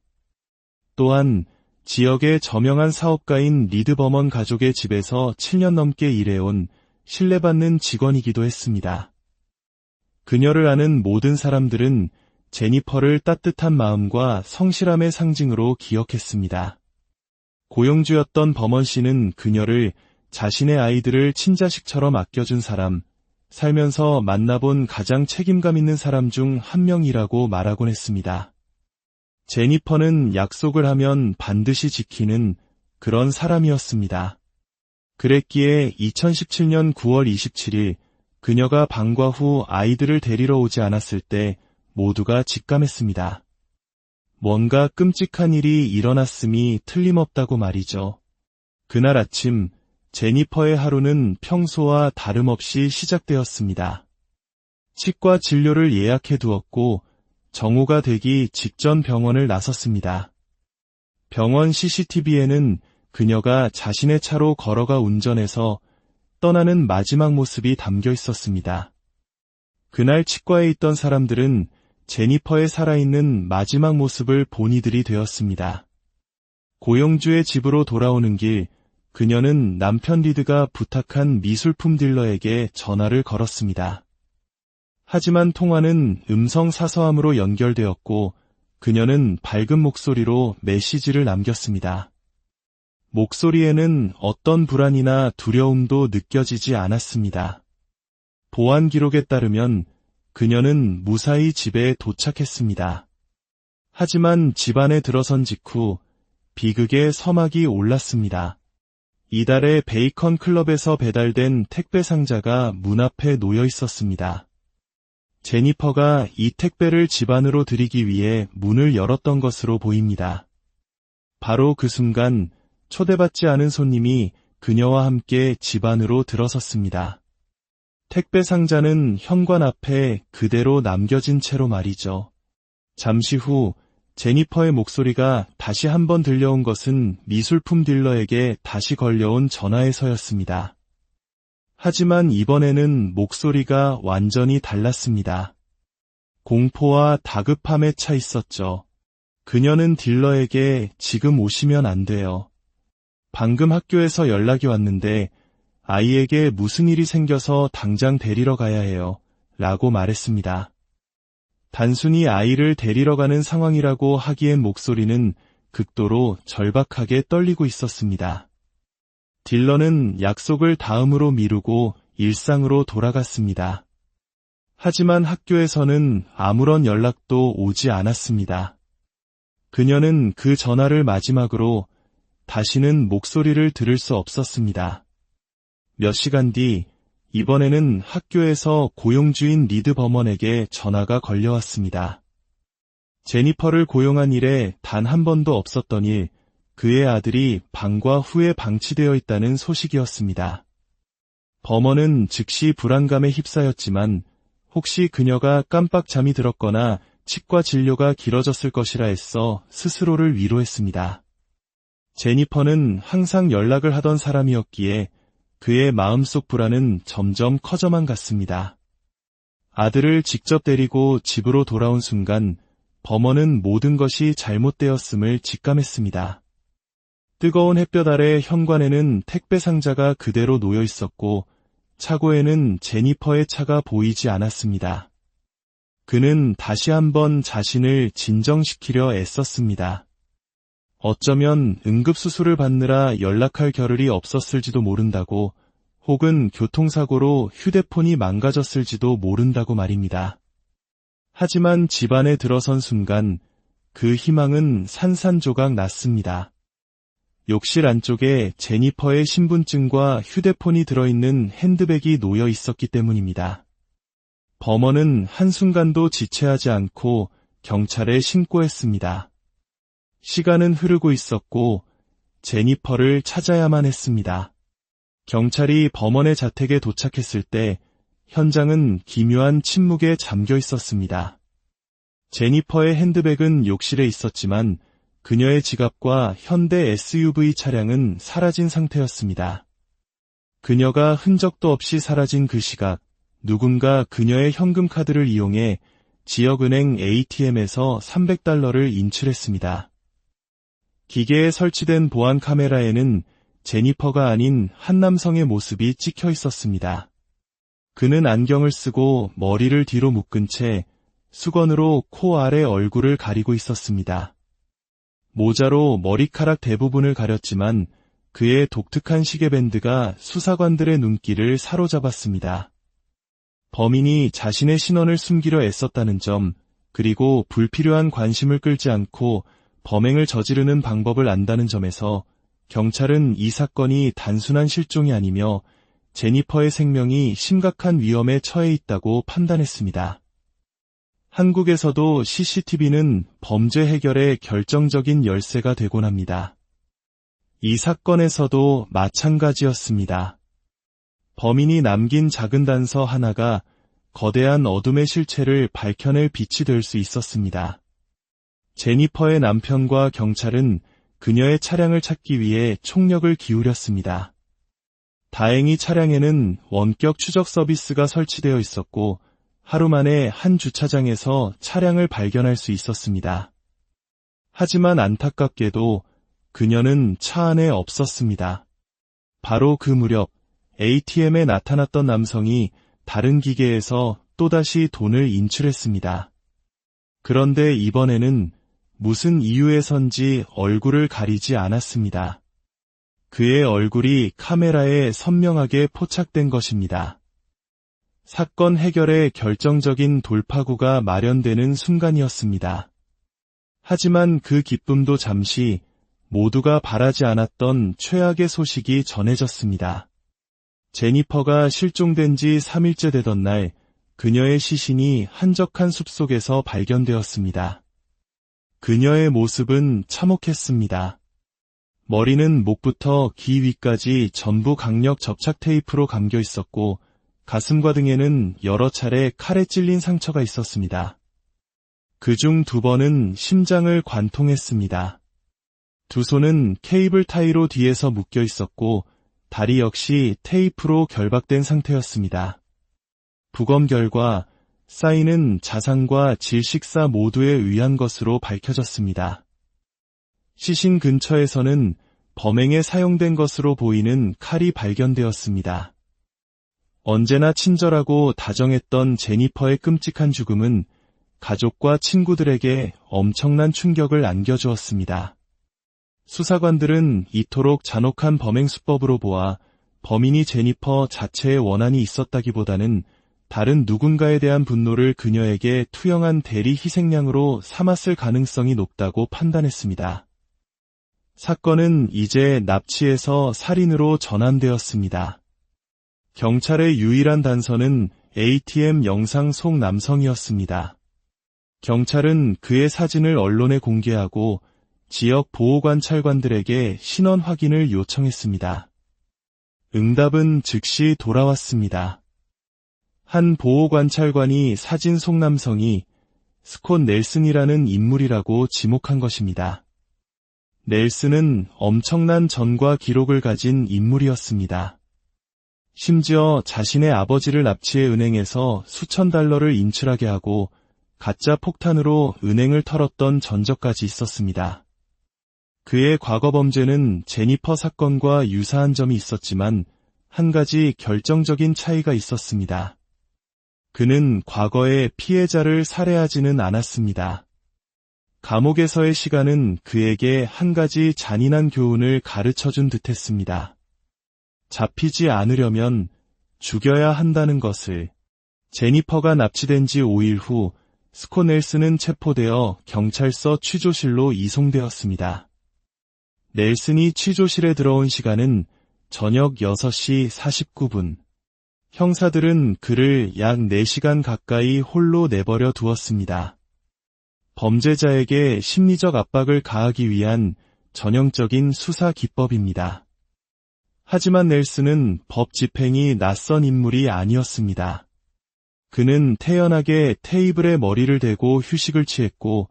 또한 지역의 저명한 사업가인 리드 버먼 가족의 집에서 7년 넘게 일해온 신뢰받는 직원이기도 했습니다. 그녀를 아는 모든 사람들은 제니퍼를 따뜻한 마음과 성실함의 상징으로 기억했습니다. 고용주였던 버먼 씨는 그녀를 자신의 아이들을 친자식처럼 아껴준 사람, 살면서 만나본 가장 책임감 있는 사람 중 한 명이라고 말하곤 했습니다. 제니퍼는 약속을 하면 반드시 지키는 그런 사람이었습니다. 그랬기에 2017년 9월 27일 그녀가 방과 후 아이들을 데리러 오지 않았을 때 모두가 직감했습니다. 뭔가 끔찍한 일이 일어났음이 틀림없다고 말이죠. 그날 아침 제니퍼의 하루는 평소와 다름없이 시작되었습니다. 치과 진료를 예약해 두었고 정오가 되기 직전 병원을 나섰습니다. 병원 CCTV에는 그녀가 자신의 차로 걸어가 운전해서 떠나는 마지막 모습이 담겨 있었습니다. 그날 치과에 있던 사람들은 제니퍼의 살아있는 마지막 모습을 본 이들이 되었습니다. 고용주의 집으로 돌아오는 길, 그녀는 남편 리드가 부탁한 미술품 딜러에게 전화를 걸었습니다. 하지만 통화는 음성 사서함으로 연결되었고 그녀는 밝은 목소리로 메시지를 남겼습니다. 목소리에는 어떤 불안이나 두려움도 느껴지지 않았습니다. 보안 기록에 따르면 그녀는 무사히 집에 도착했습니다. 하지만 집 안에 들어선 직후 비극의 서막이 올랐습니다. 이달의 베이컨 클럽에서 배달된 택배 상자가 문 앞에 놓여 있었습니다. 제니퍼가 이 택배를 집 안으로 들이기 위해 문을 열었던 것으로 보입니다. 바로 그 순간 초대받지 않은 손님이 그녀와 함께 집 안으로 들어섰습니다. 택배 상자는 현관 앞에 그대로 남겨진 채로 말이죠. 잠시 후 제니퍼의 목소리가 다시 한번 들려온 것은 미술품 딜러에게 다시 걸려온 전화에서였습니다. 하지만 이번에는 목소리가 완전히 달랐습니다. 공포와 다급함에 차 있었죠. 그녀는 딜러에게 지금 오시면 안 돼요. 방금 학교에서 연락이 왔는데 아이에게 무슨 일이 생겨서 당장 데리러 가야 해요. 라고 말했습니다. 단순히 아이를 데리러 가는 상황이라고 하기엔 목소리는 극도로 절박하게 떨리고 있었습니다. 딜러는 약속을 다음으로 미루고 일상으로 돌아갔습니다. 하지만 학교에서는 아무런 연락도 오지 않았습니다. 그녀는 그 전화를 마지막으로 다시는 목소리를 들을 수 없었습니다. 몇 시간 뒤 이번에는 학교에서 고용주인 리드 버먼에게 전화가 걸려왔습니다. 제니퍼를 고용한 일에 단 한 번도 없었던 일, 그의 아들이 방과 후에 방치되어 있다는 소식이었습니다. 버먼은 즉시 불안감에 휩싸였지만 혹시 그녀가 깜빡 잠이 들었거나 치과 진료가 길어졌을 것이라 애써 스스로를 위로했습니다. 제니퍼는 항상 연락을 하던 사람이었기에 그의 마음속 불안은 점점 커져만 갔습니다. 아들을 직접 데리고 집으로 돌아온 순간 버먼은 모든 것이 잘못되었음을 직감했습니다. 뜨거운 햇볕 아래 현관에는 택배 상자가 그대로 놓여 있었고 차고에는 제니퍼의 차가 보이지 않았습니다. 그는 다시 한번 자신을 진정시키려 애썼습니다. 어쩌면 응급수술을 받느라 연락할 겨를이 없었을지도 모른다고, 혹은 교통사고로 휴대폰이 망가졌을지도 모른다고 말입니다. 하지만 집 안에 들어선 순간 그 희망은 산산조각 났습니다. 욕실 안쪽에 제니퍼의 신분증과 휴대폰이 들어있는 핸드백이 놓여 있었기 때문입니다. 버먼은 한순간도 지체하지 않고 경찰에 신고했습니다. 시간은 흐르고 있었고 제니퍼를 찾아야만 했습니다. 경찰이 버먼의 자택에 도착했을 때 현장은 기묘한 침묵에 잠겨 있었습니다. 제니퍼의 핸드백은 욕실에 있었지만 그녀의 지갑과 현대 SUV 차량은 사라진 상태였습니다. 그녀가 흔적도 없이 사라진 그 시각, 누군가 그녀의 현금 카드를 이용해 지역은행 ATM에서 $300를 인출했습니다. 기계에 설치된 보안 카메라에는 제니퍼가 아닌 한 남성의 모습이 찍혀 있었습니다. 그는 안경을 쓰고 머리를 뒤로 묶은 채 수건으로 코 아래 얼굴을 가리고 있었습니다. 모자로 머리카락 대부분을 가렸지만 그의 독특한 시계밴드가 수사관들의 눈길을 사로잡았습니다. 범인이 자신의 신원을 숨기려 애썼다는 점, 그리고 불필요한 관심을 끌지 않고 범행을 저지르는 방법을 안다는 점에서 경찰은 이 사건이 단순한 실종이 아니며 제니퍼의 생명이 심각한 위험에 처해 있다고 판단했습니다. 한국에서도 CCTV는 범죄 해결에 결정적인 열쇠가 되곤 합니다. 이 사건에서도 마찬가지였습니다. 범인이 남긴 작은 단서 하나가 거대한 어둠의 실체를 밝혀낼 빛이 될 수 있었습니다. 제니퍼의 남편과 경찰은 그녀의 차량을 찾기 위해 총력을 기울였습니다. 다행히 차량에는 원격 추적 서비스가 설치되어 있었고 하루 만에 한 주차장에서 차량을 발견할 수 있었습니다. 하지만 안타깝게도 그녀는 차 안에 없었습니다. 바로 그 무렵 ATM에 나타났던 남성이 다른 기계에서 또다시 돈을 인출했습니다. 그런데 이번에는 무슨 이유에선지 얼굴을 가리지 않았습니다. 그의 얼굴이 카메라에 선명하게 포착된 것입니다. 사건 해결의 결정적인 돌파구가 마련되는 순간이었습니다. 하지만 그 기쁨도 잠시 모두가 바라지 않았던 최악의 소식이 전해졌습니다. 제니퍼가 실종된 지 3일째 되던 날, 그녀의 시신이 한적한 숲속에서 발견되었습니다. 그녀의 모습은 참혹했습니다. 머리는 목부터 귀 위까지 전부 강력 접착 테이프로 감겨 있었고, 가슴과 등에는 여러 차례 칼에 찔린 상처가 있었습니다. 그중 2번은 심장을 관통했습니다. 2 손은 케이블 타이로 뒤에서 묶여 있었고, 다리 역시 테이프로 결박된 상태였습니다. 부검 결과 사인은 자상과 질식사 모두에 의한 것으로 밝혀졌습니다. 시신 근처에서는 범행에 사용된 것으로 보이는 칼이 발견되었습니다. 언제나 친절하고 다정했던 제니퍼의 끔찍한 죽음은 가족과 친구들에게 엄청난 충격을 안겨주었습니다. 수사관들은 이토록 잔혹한 범행 수법으로 보아 범인이 제니퍼 자체의 원한이 있었다기보다는 다른 누군가에 대한 분노를 그녀에게 투영한 대리 희생양으로 삼았을 가능성이 높다고 판단했습니다. 사건은 이제 납치에서 살인으로 전환되었습니다. 경찰의 유일한 단서는 ATM 영상 속 남성이었습니다. 경찰은 그의 사진을 언론에 공개하고 지역 보호관찰관들에게 신원 확인을 요청했습니다. 응답은 즉시 돌아왔습니다. 한 보호관찰관이 사진 속 남성이 스콧 넬슨이라는 인물이라고 지목한 것입니다. 넬슨은 엄청난 전과 기록을 가진 인물이었습니다. 심지어 자신의 아버지를 납치해 은행에서 수천 달러를 인출하게 하고 가짜 폭탄으로 은행을 털었던 전적까지 있었습니다. 그의 과거 범죄는 제니퍼 사건과 유사한 점이 있었지만 한 가지 결정적인 차이가 있었습니다. 그는 과거에 피해자를 살해하지는 않았습니다. 감옥에서의 시간은 그에게 한 가지 잔인한 교훈을 가르쳐준 듯했습니다. 잡히지 않으려면 죽여야 한다는 것을. 제니퍼가 납치된 지 5일 후 스콧 넬슨은 체포되어 경찰서 취조실로 이송되었습니다. 넬슨이 취조실에 들어온 시간은 저녁 6시 49분. 형사들은 그를 약 4시간 가까이 홀로 내버려 두었습니다. 범죄자에게 심리적 압박을 가하기 위한 전형적인 수사 기법입니다. 하지만 넬슨은 법 집행이 낯선 인물이 아니었습니다. 그는 태연하게 테이블에 머리를 대고 휴식을 취했고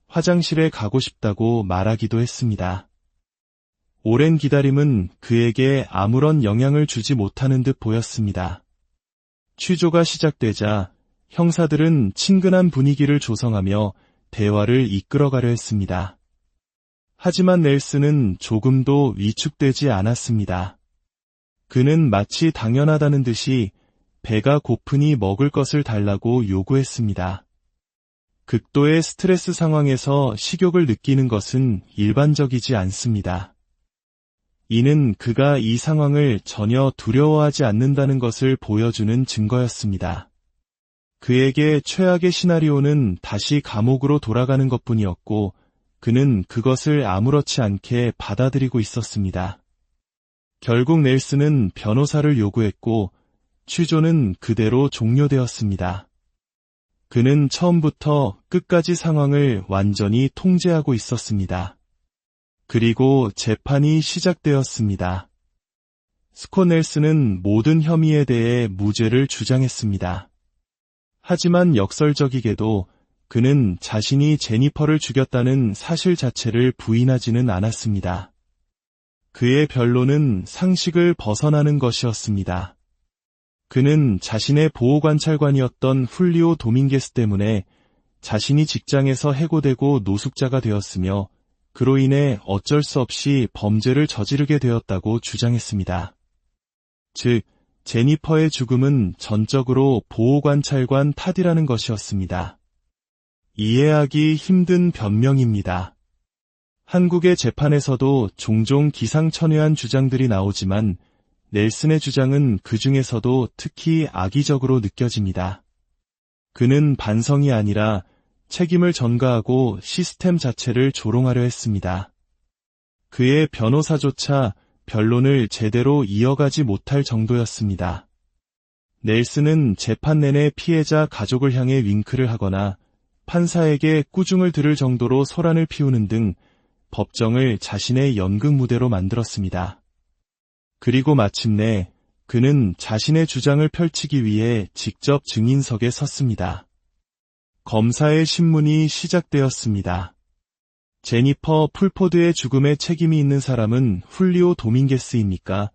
화장실에 가고 싶다고 말하기도 했습니다. 오랜 기다림은 그에게 아무런 영향을 주지 못하는 듯 보였습니다. 취조가 시작되자 형사들은 친근한 분위기를 조성하며 대화를 이끌어가려 했습니다. 하지만 넬슨은 조금도 위축되지 않았습니다. 그는 마치 당연하다는 듯이 배가 고프니 먹을 것을 달라고 요구했습니다. 극도의 스트레스 상황에서 식욕을 느끼는 것은 일반적이지 않습니다. 이는 그가 이 상황을 전혀 두려워하지 않는다는 것을 보여주는 증거였습니다. 그에게 최악의 시나리오는 다시 감옥으로 돌아가는 것뿐이었고 그는 그것을 아무렇지 않게 받아들이고 있었습니다. 결국 넬슨은 변호사를 요구했고 취조는 그대로 종료되었습니다. 그는 처음부터 끝까지 상황을 완전히 통제하고 있었습니다. 그리고 재판이 시작되었습니다. 스콧 넬슨은 모든 혐의에 대해 무죄를 주장했습니다. 하지만 역설적이게도 그는 자신이 제니퍼를 죽였다는 사실 자체를 부인하지는 않았습니다. 그의 변론은 상식을 벗어나는 것이었습니다. 그는 자신의 보호관찰관이었던 훌리오 도밍게스 때문에 자신이 직장에서 해고되고 노숙자가 되었으며 그로 인해 어쩔 수 없이 범죄를 저지르게 되었다고 주장했습니다. 즉, 제니퍼의 죽음은 전적으로 보호관찰관 탓이라는 것이었습니다. 이해하기 힘든 변명입니다. 한국의 재판에서도 종종 기상천외한 주장들이 나오지만 넬슨의 주장은 그 중에서도 특히 악의적으로 느껴집니다. 그는 반성이 아니라 책임을 전가하고 시스템 자체를 조롱하려 했습니다. 그의 변호사조차 변론을 제대로 이어가지 못할 정도였습니다. 넬슨은 재판 내내 피해자 가족을 향해 윙크를 하거나 판사에게 꾸중을 들을 정도로 소란을 피우는 등 법정을 자신의 연극 무대로 만들었습니다. 그리고 마침내 그는 자신의 주장을 펼치기 위해 직접 증인석에 섰습니다. 검사의 신문이 시작되었습니다. 제니퍼 풀포드의 죽음에 책임이 있는 사람은 훌리오 도밍게스입니까?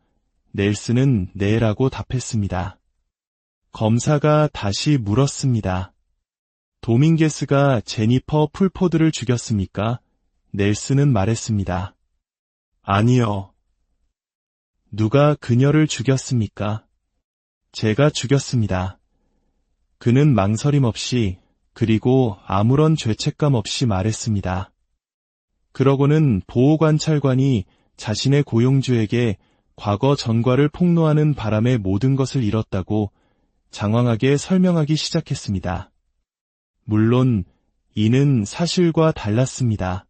넬슨은 네라고 답했습니다. 검사가 다시 물었습니다. 도밍게스가 제니퍼 풀포드를 죽였습니까? 넬슨은 말했습니다. 아니요. 누가 그녀를 죽였습니까? 제가 죽였습니다. 그는 망설임 없이 그리고 아무런 죄책감 없이 말했습니다. 그러고는 보호관찰관이 자신의 고용주에게 과거 전과를 폭로하는 바람에 모든 것을 잃었다고 장황하게 설명하기 시작했습니다. 물론 이는 사실과 달랐습니다.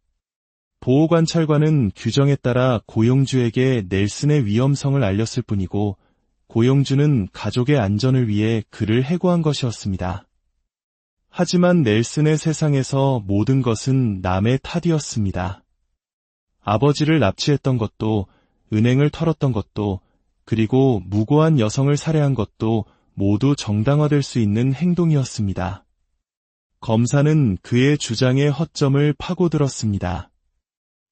보호관찰관은 규정에 따라 고용주에게 넬슨의 위험성을 알렸을 뿐이고 고용주는 가족의 안전을 위해 그를 해고한 것이었습니다. 하지만 넬슨의 세상에서 모든 것은 남의 탓이었습니다. 아버지를 납치했던 것도, 은행을 털었던 것도, 그리고 무고한 여성을 살해한 것도 모두 정당화될 수 있는 행동이었습니다. 검사는 그의 주장의 허점을 파고들었습니다.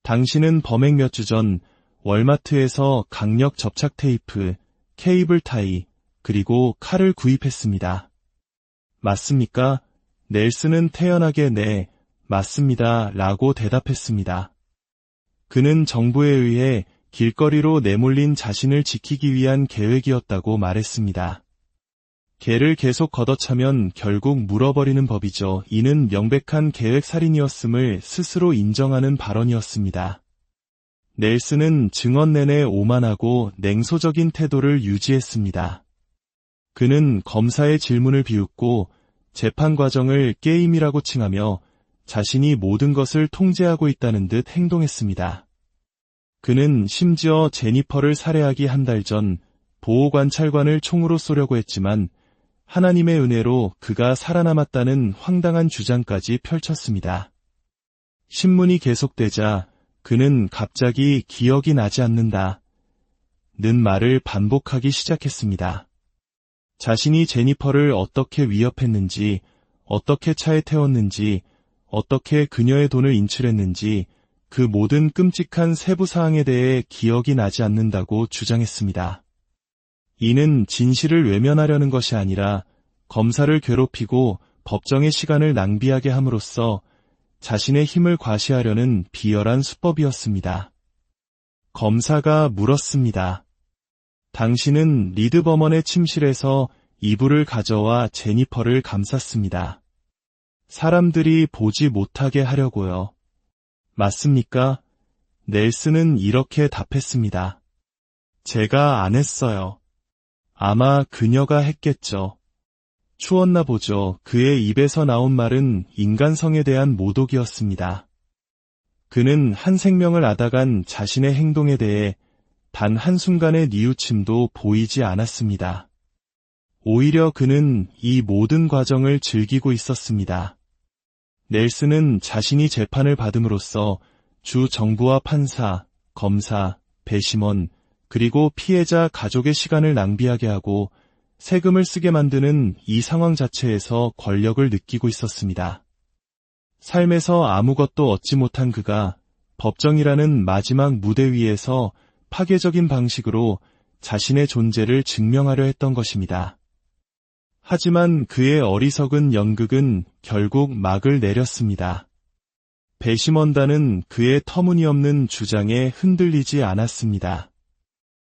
당신은 범행 몇 주 전 월마트에서 강력 접착 테이프, 케이블 타이, 그리고 칼을 구입했습니다. 맞습니까? 넬슨은 태연하게 네, 맞습니다. 라고 대답했습니다. 그는 정부에 의해 길거리로 내몰린 자신을 지키기 위한 계획이었다고 말했습니다. 개를 계속 걷어차면 결국 물어버리는 법이죠. 이는 명백한 계획살인이었음을 스스로 인정하는 발언이었습니다. 넬슨은 증언 내내 오만하고 냉소적인 태도를 유지했습니다. 그는 검사의 질문을 비웃고 재판 과정을 게임이라고 칭하며 자신이 모든 것을 통제하고 있다는 듯 행동했습니다. 그는 심지어 제니퍼를 살해하기 한 달 전 보호관찰관을 총으로 쏘려고 했지만 하나님의 은혜로 그가 살아남았다는 황당한 주장까지 펼쳤습니다. 신문이 계속되자 그는 갑자기 기억이 나지 않는다 는 말을 반복하기 시작했습니다. 자신이 제니퍼를 어떻게 위협했는지, 어떻게 차에 태웠는지, 어떻게 그녀의 돈을 인출했는지 그 모든 끔찍한 세부 사항에 대해 기억이 나지 않는다고 주장했습니다. 이는 진실을 외면하려는 것이 아니라 검사를 괴롭히고 법정의 시간을 낭비하게 함으로써 자신의 힘을 과시하려는 비열한 수법이었습니다. 검사가 물었습니다. 당신은 리드 버먼의 침실에서 이불을 가져와 제니퍼를 감쌌습니다. 사람들이 보지 못하게 하려고요. 맞습니까? 넬슨은 이렇게 답했습니다. 제가 안 했어요. 아마 그녀가 했겠죠. 추웠나 보죠. 그의 입에서 나온 말은 인간성에 대한 모독이었습니다. 그는 한 생명을 앗아간 자신의 행동에 대해 단 한순간의 뉘우침도 보이지 않았습니다. 오히려 그는 이 모든 과정을 즐기고 있었습니다. 넬슨은 자신이 재판을 받음으로써 주 정부와 판사, 검사, 배심원, 그리고 피해자 가족의 시간을 낭비하게 하고 세금을 쓰게 만드는 이 상황 자체에서 권력을 느끼고 있었습니다. 삶에서 아무것도 얻지 못한 그가 법정이라는 마지막 무대 위에서 파괴적인 방식으로 자신의 존재를 증명하려 했던 것입니다. 하지만 그의 어리석은 연극은 결국 막을 내렸습니다. 배심원단은 그의 터무니없는 주장에 흔들리지 않았습니다.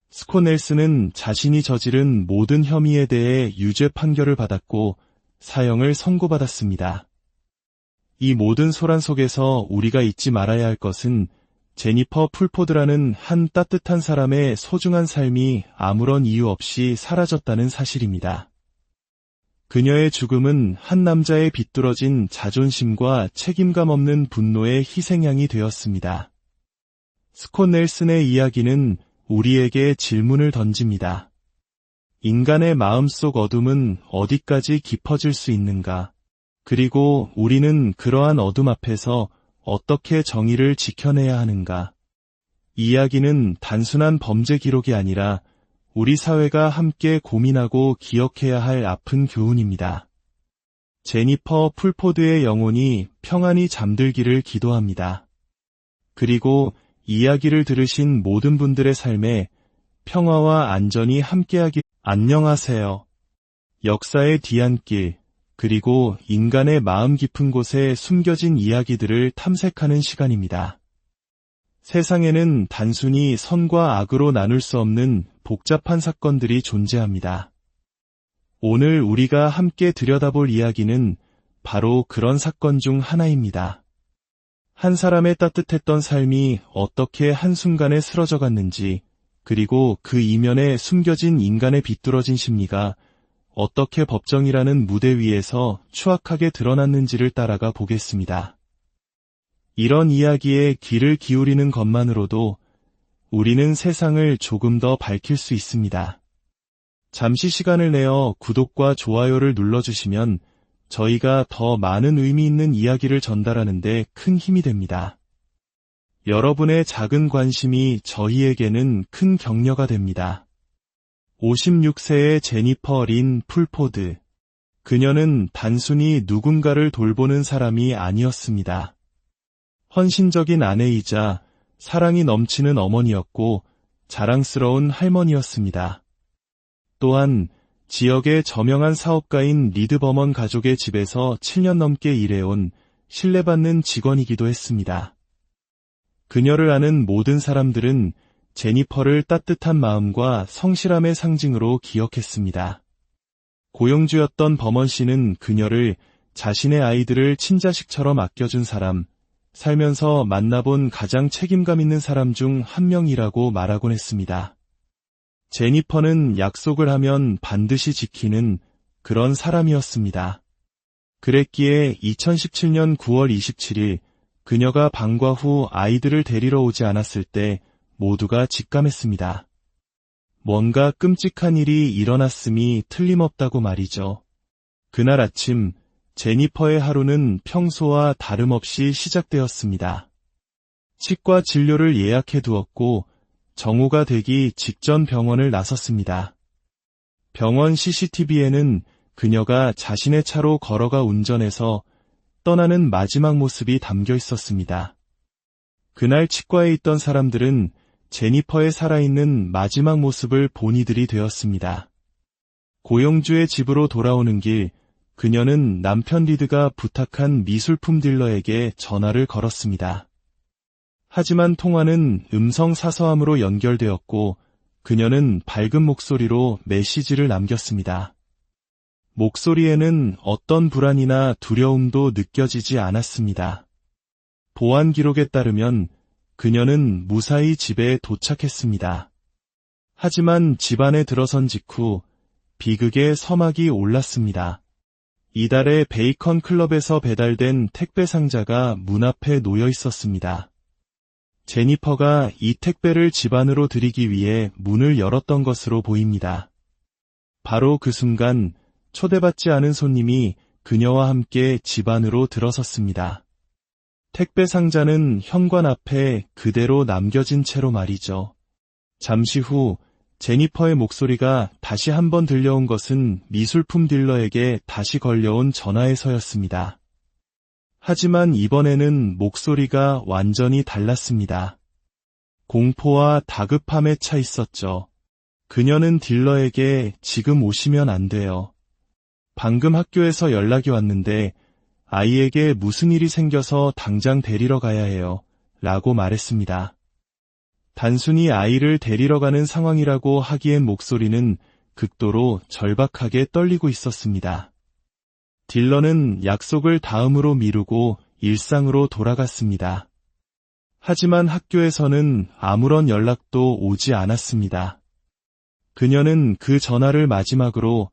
스콧 넬슨은 자신이 저지른 모든 혐의에 대해 유죄 판결을 받았고 사형을 선고받았습니다. 이 모든 소란 속에서 우리가 잊지 말아야 할 것은 제니퍼 풀포드라는 한 따뜻한 사람의 소중한 삶이 아무런 이유 없이 사라졌다는 사실입니다. 그녀의 죽음은 한 남자의 비뚤어진 자존심과 책임감 없는 분노의 희생양이 되었습니다. 스콧 넬슨의 이야기는 우리에게 질문을 던집니다. 인간의 마음속 어둠은 어디까지 깊어질 수 있는가? 그리고 우리는 그러한 어둠 앞에서 어떻게 정의를 지켜내야 하는가? 이 이야기는 단순한 범죄 기록이 아니라 우리 사회가 함께 고민하고 기억해야 할 아픈 교훈입니다. 제니퍼 풀포드의 영혼이 평안히 잠들기를 기도합니다. 그리고 이야기를 들으신 모든 분들의 삶에 평화와 안전이 함께하길. 안녕하세요. 역사의 뒤안길, 그리고 인간의 마음 깊은 곳에 숨겨진 이야기들을 탐색하는 시간입니다. 세상에는 단순히 선과 악으로 나눌 수 없는 복잡한 사건들이 존재합니다. 오늘 우리가 함께 들여다볼 이야기는 바로 그런 사건 중 하나입니다. 한 사람의 따뜻했던 삶이 어떻게 한순간에 쓰러져 갔는지, 그리고 그 이면에 숨겨진 인간의 비뚤어진 심리가 어떻게 법정이라는 무대 위에서 추악하게 드러났는지를 따라가 보겠습니다. 이런 이야기에 귀를 기울이는 것만으로도 우리는 세상을 조금 더 밝힐 수 있습니다. 잠시 시간을 내어 구독과 좋아요를 눌러주시면 저희가 더 많은 의미 있는 이야기를 전달하는 데 큰 힘이 됩니다. 여러분의 작은 관심이 저희에게는 큰 격려가 됩니다. 56세의 제니퍼 린 풀포드. 그녀는 단순히 누군가를 돌보는 사람이 아니었습니다. 헌신적인 아내이자 사랑이 넘치는 어머니였고 자랑스러운 할머니였습니다. 또한 지역의 저명한 사업가인 리드 버먼 가족의 집에서 7년 넘게 일해온 신뢰받는 직원이기도 했습니다. 그녀를 아는 모든 사람들은 제니퍼를 따뜻한 마음과 성실함의 상징으로 기억했습니다. 고용주였던 버먼 씨는 그녀를 자신의 아이들을 친자식처럼 아껴준 사람, 살면서 만나본 가장 책임감 있는 사람 중 한 명이라고 말하곤 했습니다. 제니퍼는 약속을 하면 반드시 지키는 그런 사람이었습니다. 그랬기에 2017년 9월 27일 그녀가 방과 후 아이들을 데리러 오지 않았을 때 모두가 직감했습니다. 뭔가 끔찍한 일이 일어났음이 틀림없다고 말이죠. 그날 아침 제니퍼의 하루는 평소와 다름없이 시작되었습니다. 치과 진료를 예약해 두었고 정오가 되기 직전 병원을 나섰습니다. 병원 CCTV에는 그녀가 자신의 차로 걸어가 운전해서 떠나는 마지막 모습이 담겨 있었습니다. 그날 치과에 있던 사람들은 제니퍼의 살아있는 마지막 모습을 본 이들이 되었습니다. 고용주의 집으로 돌아오는 길, 그녀는 남편 리드가 부탁한 미술품 딜러에게 전화를 걸었습니다. 하지만 통화는 음성 사서함으로 연결되었고 그녀는 밝은 목소리로 메시지를 남겼습니다. 목소리에는 어떤 불안이나 두려움도 느껴지지 않았습니다. 보안 기록에 따르면 그녀는 무사히 집에 도착했습니다. 하지만 집 안에 들어선 직후 비극의 서막이 올랐습니다. 이달의 베이컨 클럽에서 배달된 택배 상자가 문 앞에 놓여 있었습니다. 제니퍼가 이 택배를 집 안으로 들이기 위해 문을 열었던 것으로 보입니다. 바로 그 순간 초대받지 않은 손님이 그녀와 함께 집 안으로 들어섰습니다. 택배 상자는 현관 앞에 그대로 남겨진 채로 말이죠. 잠시 후 제니퍼의 목소리가 다시 한번 들려온 것은 미술품 딜러에게 다시 걸려온 전화에서였습니다. 하지만 이번에는 목소리가 완전히 달랐습니다. 공포와 다급함에 차 있었죠. 그녀는 딜러에게 지금 오시면 안 돼요. 방금 학교에서 연락이 왔는데 아이에게 무슨 일이 생겨서 당장 데리러 가야 해요. 라고 말했습니다. 단순히 아이를 데리러 가는 상황이라고 하기엔 목소리는 극도로 절박하게 떨리고 있었습니다. 딜런은 약속을 다음으로 미루고 일상으로 돌아갔습니다. 하지만 학교에서는 아무런 연락도 오지 않았습니다. 그녀는 그 전화를 마지막으로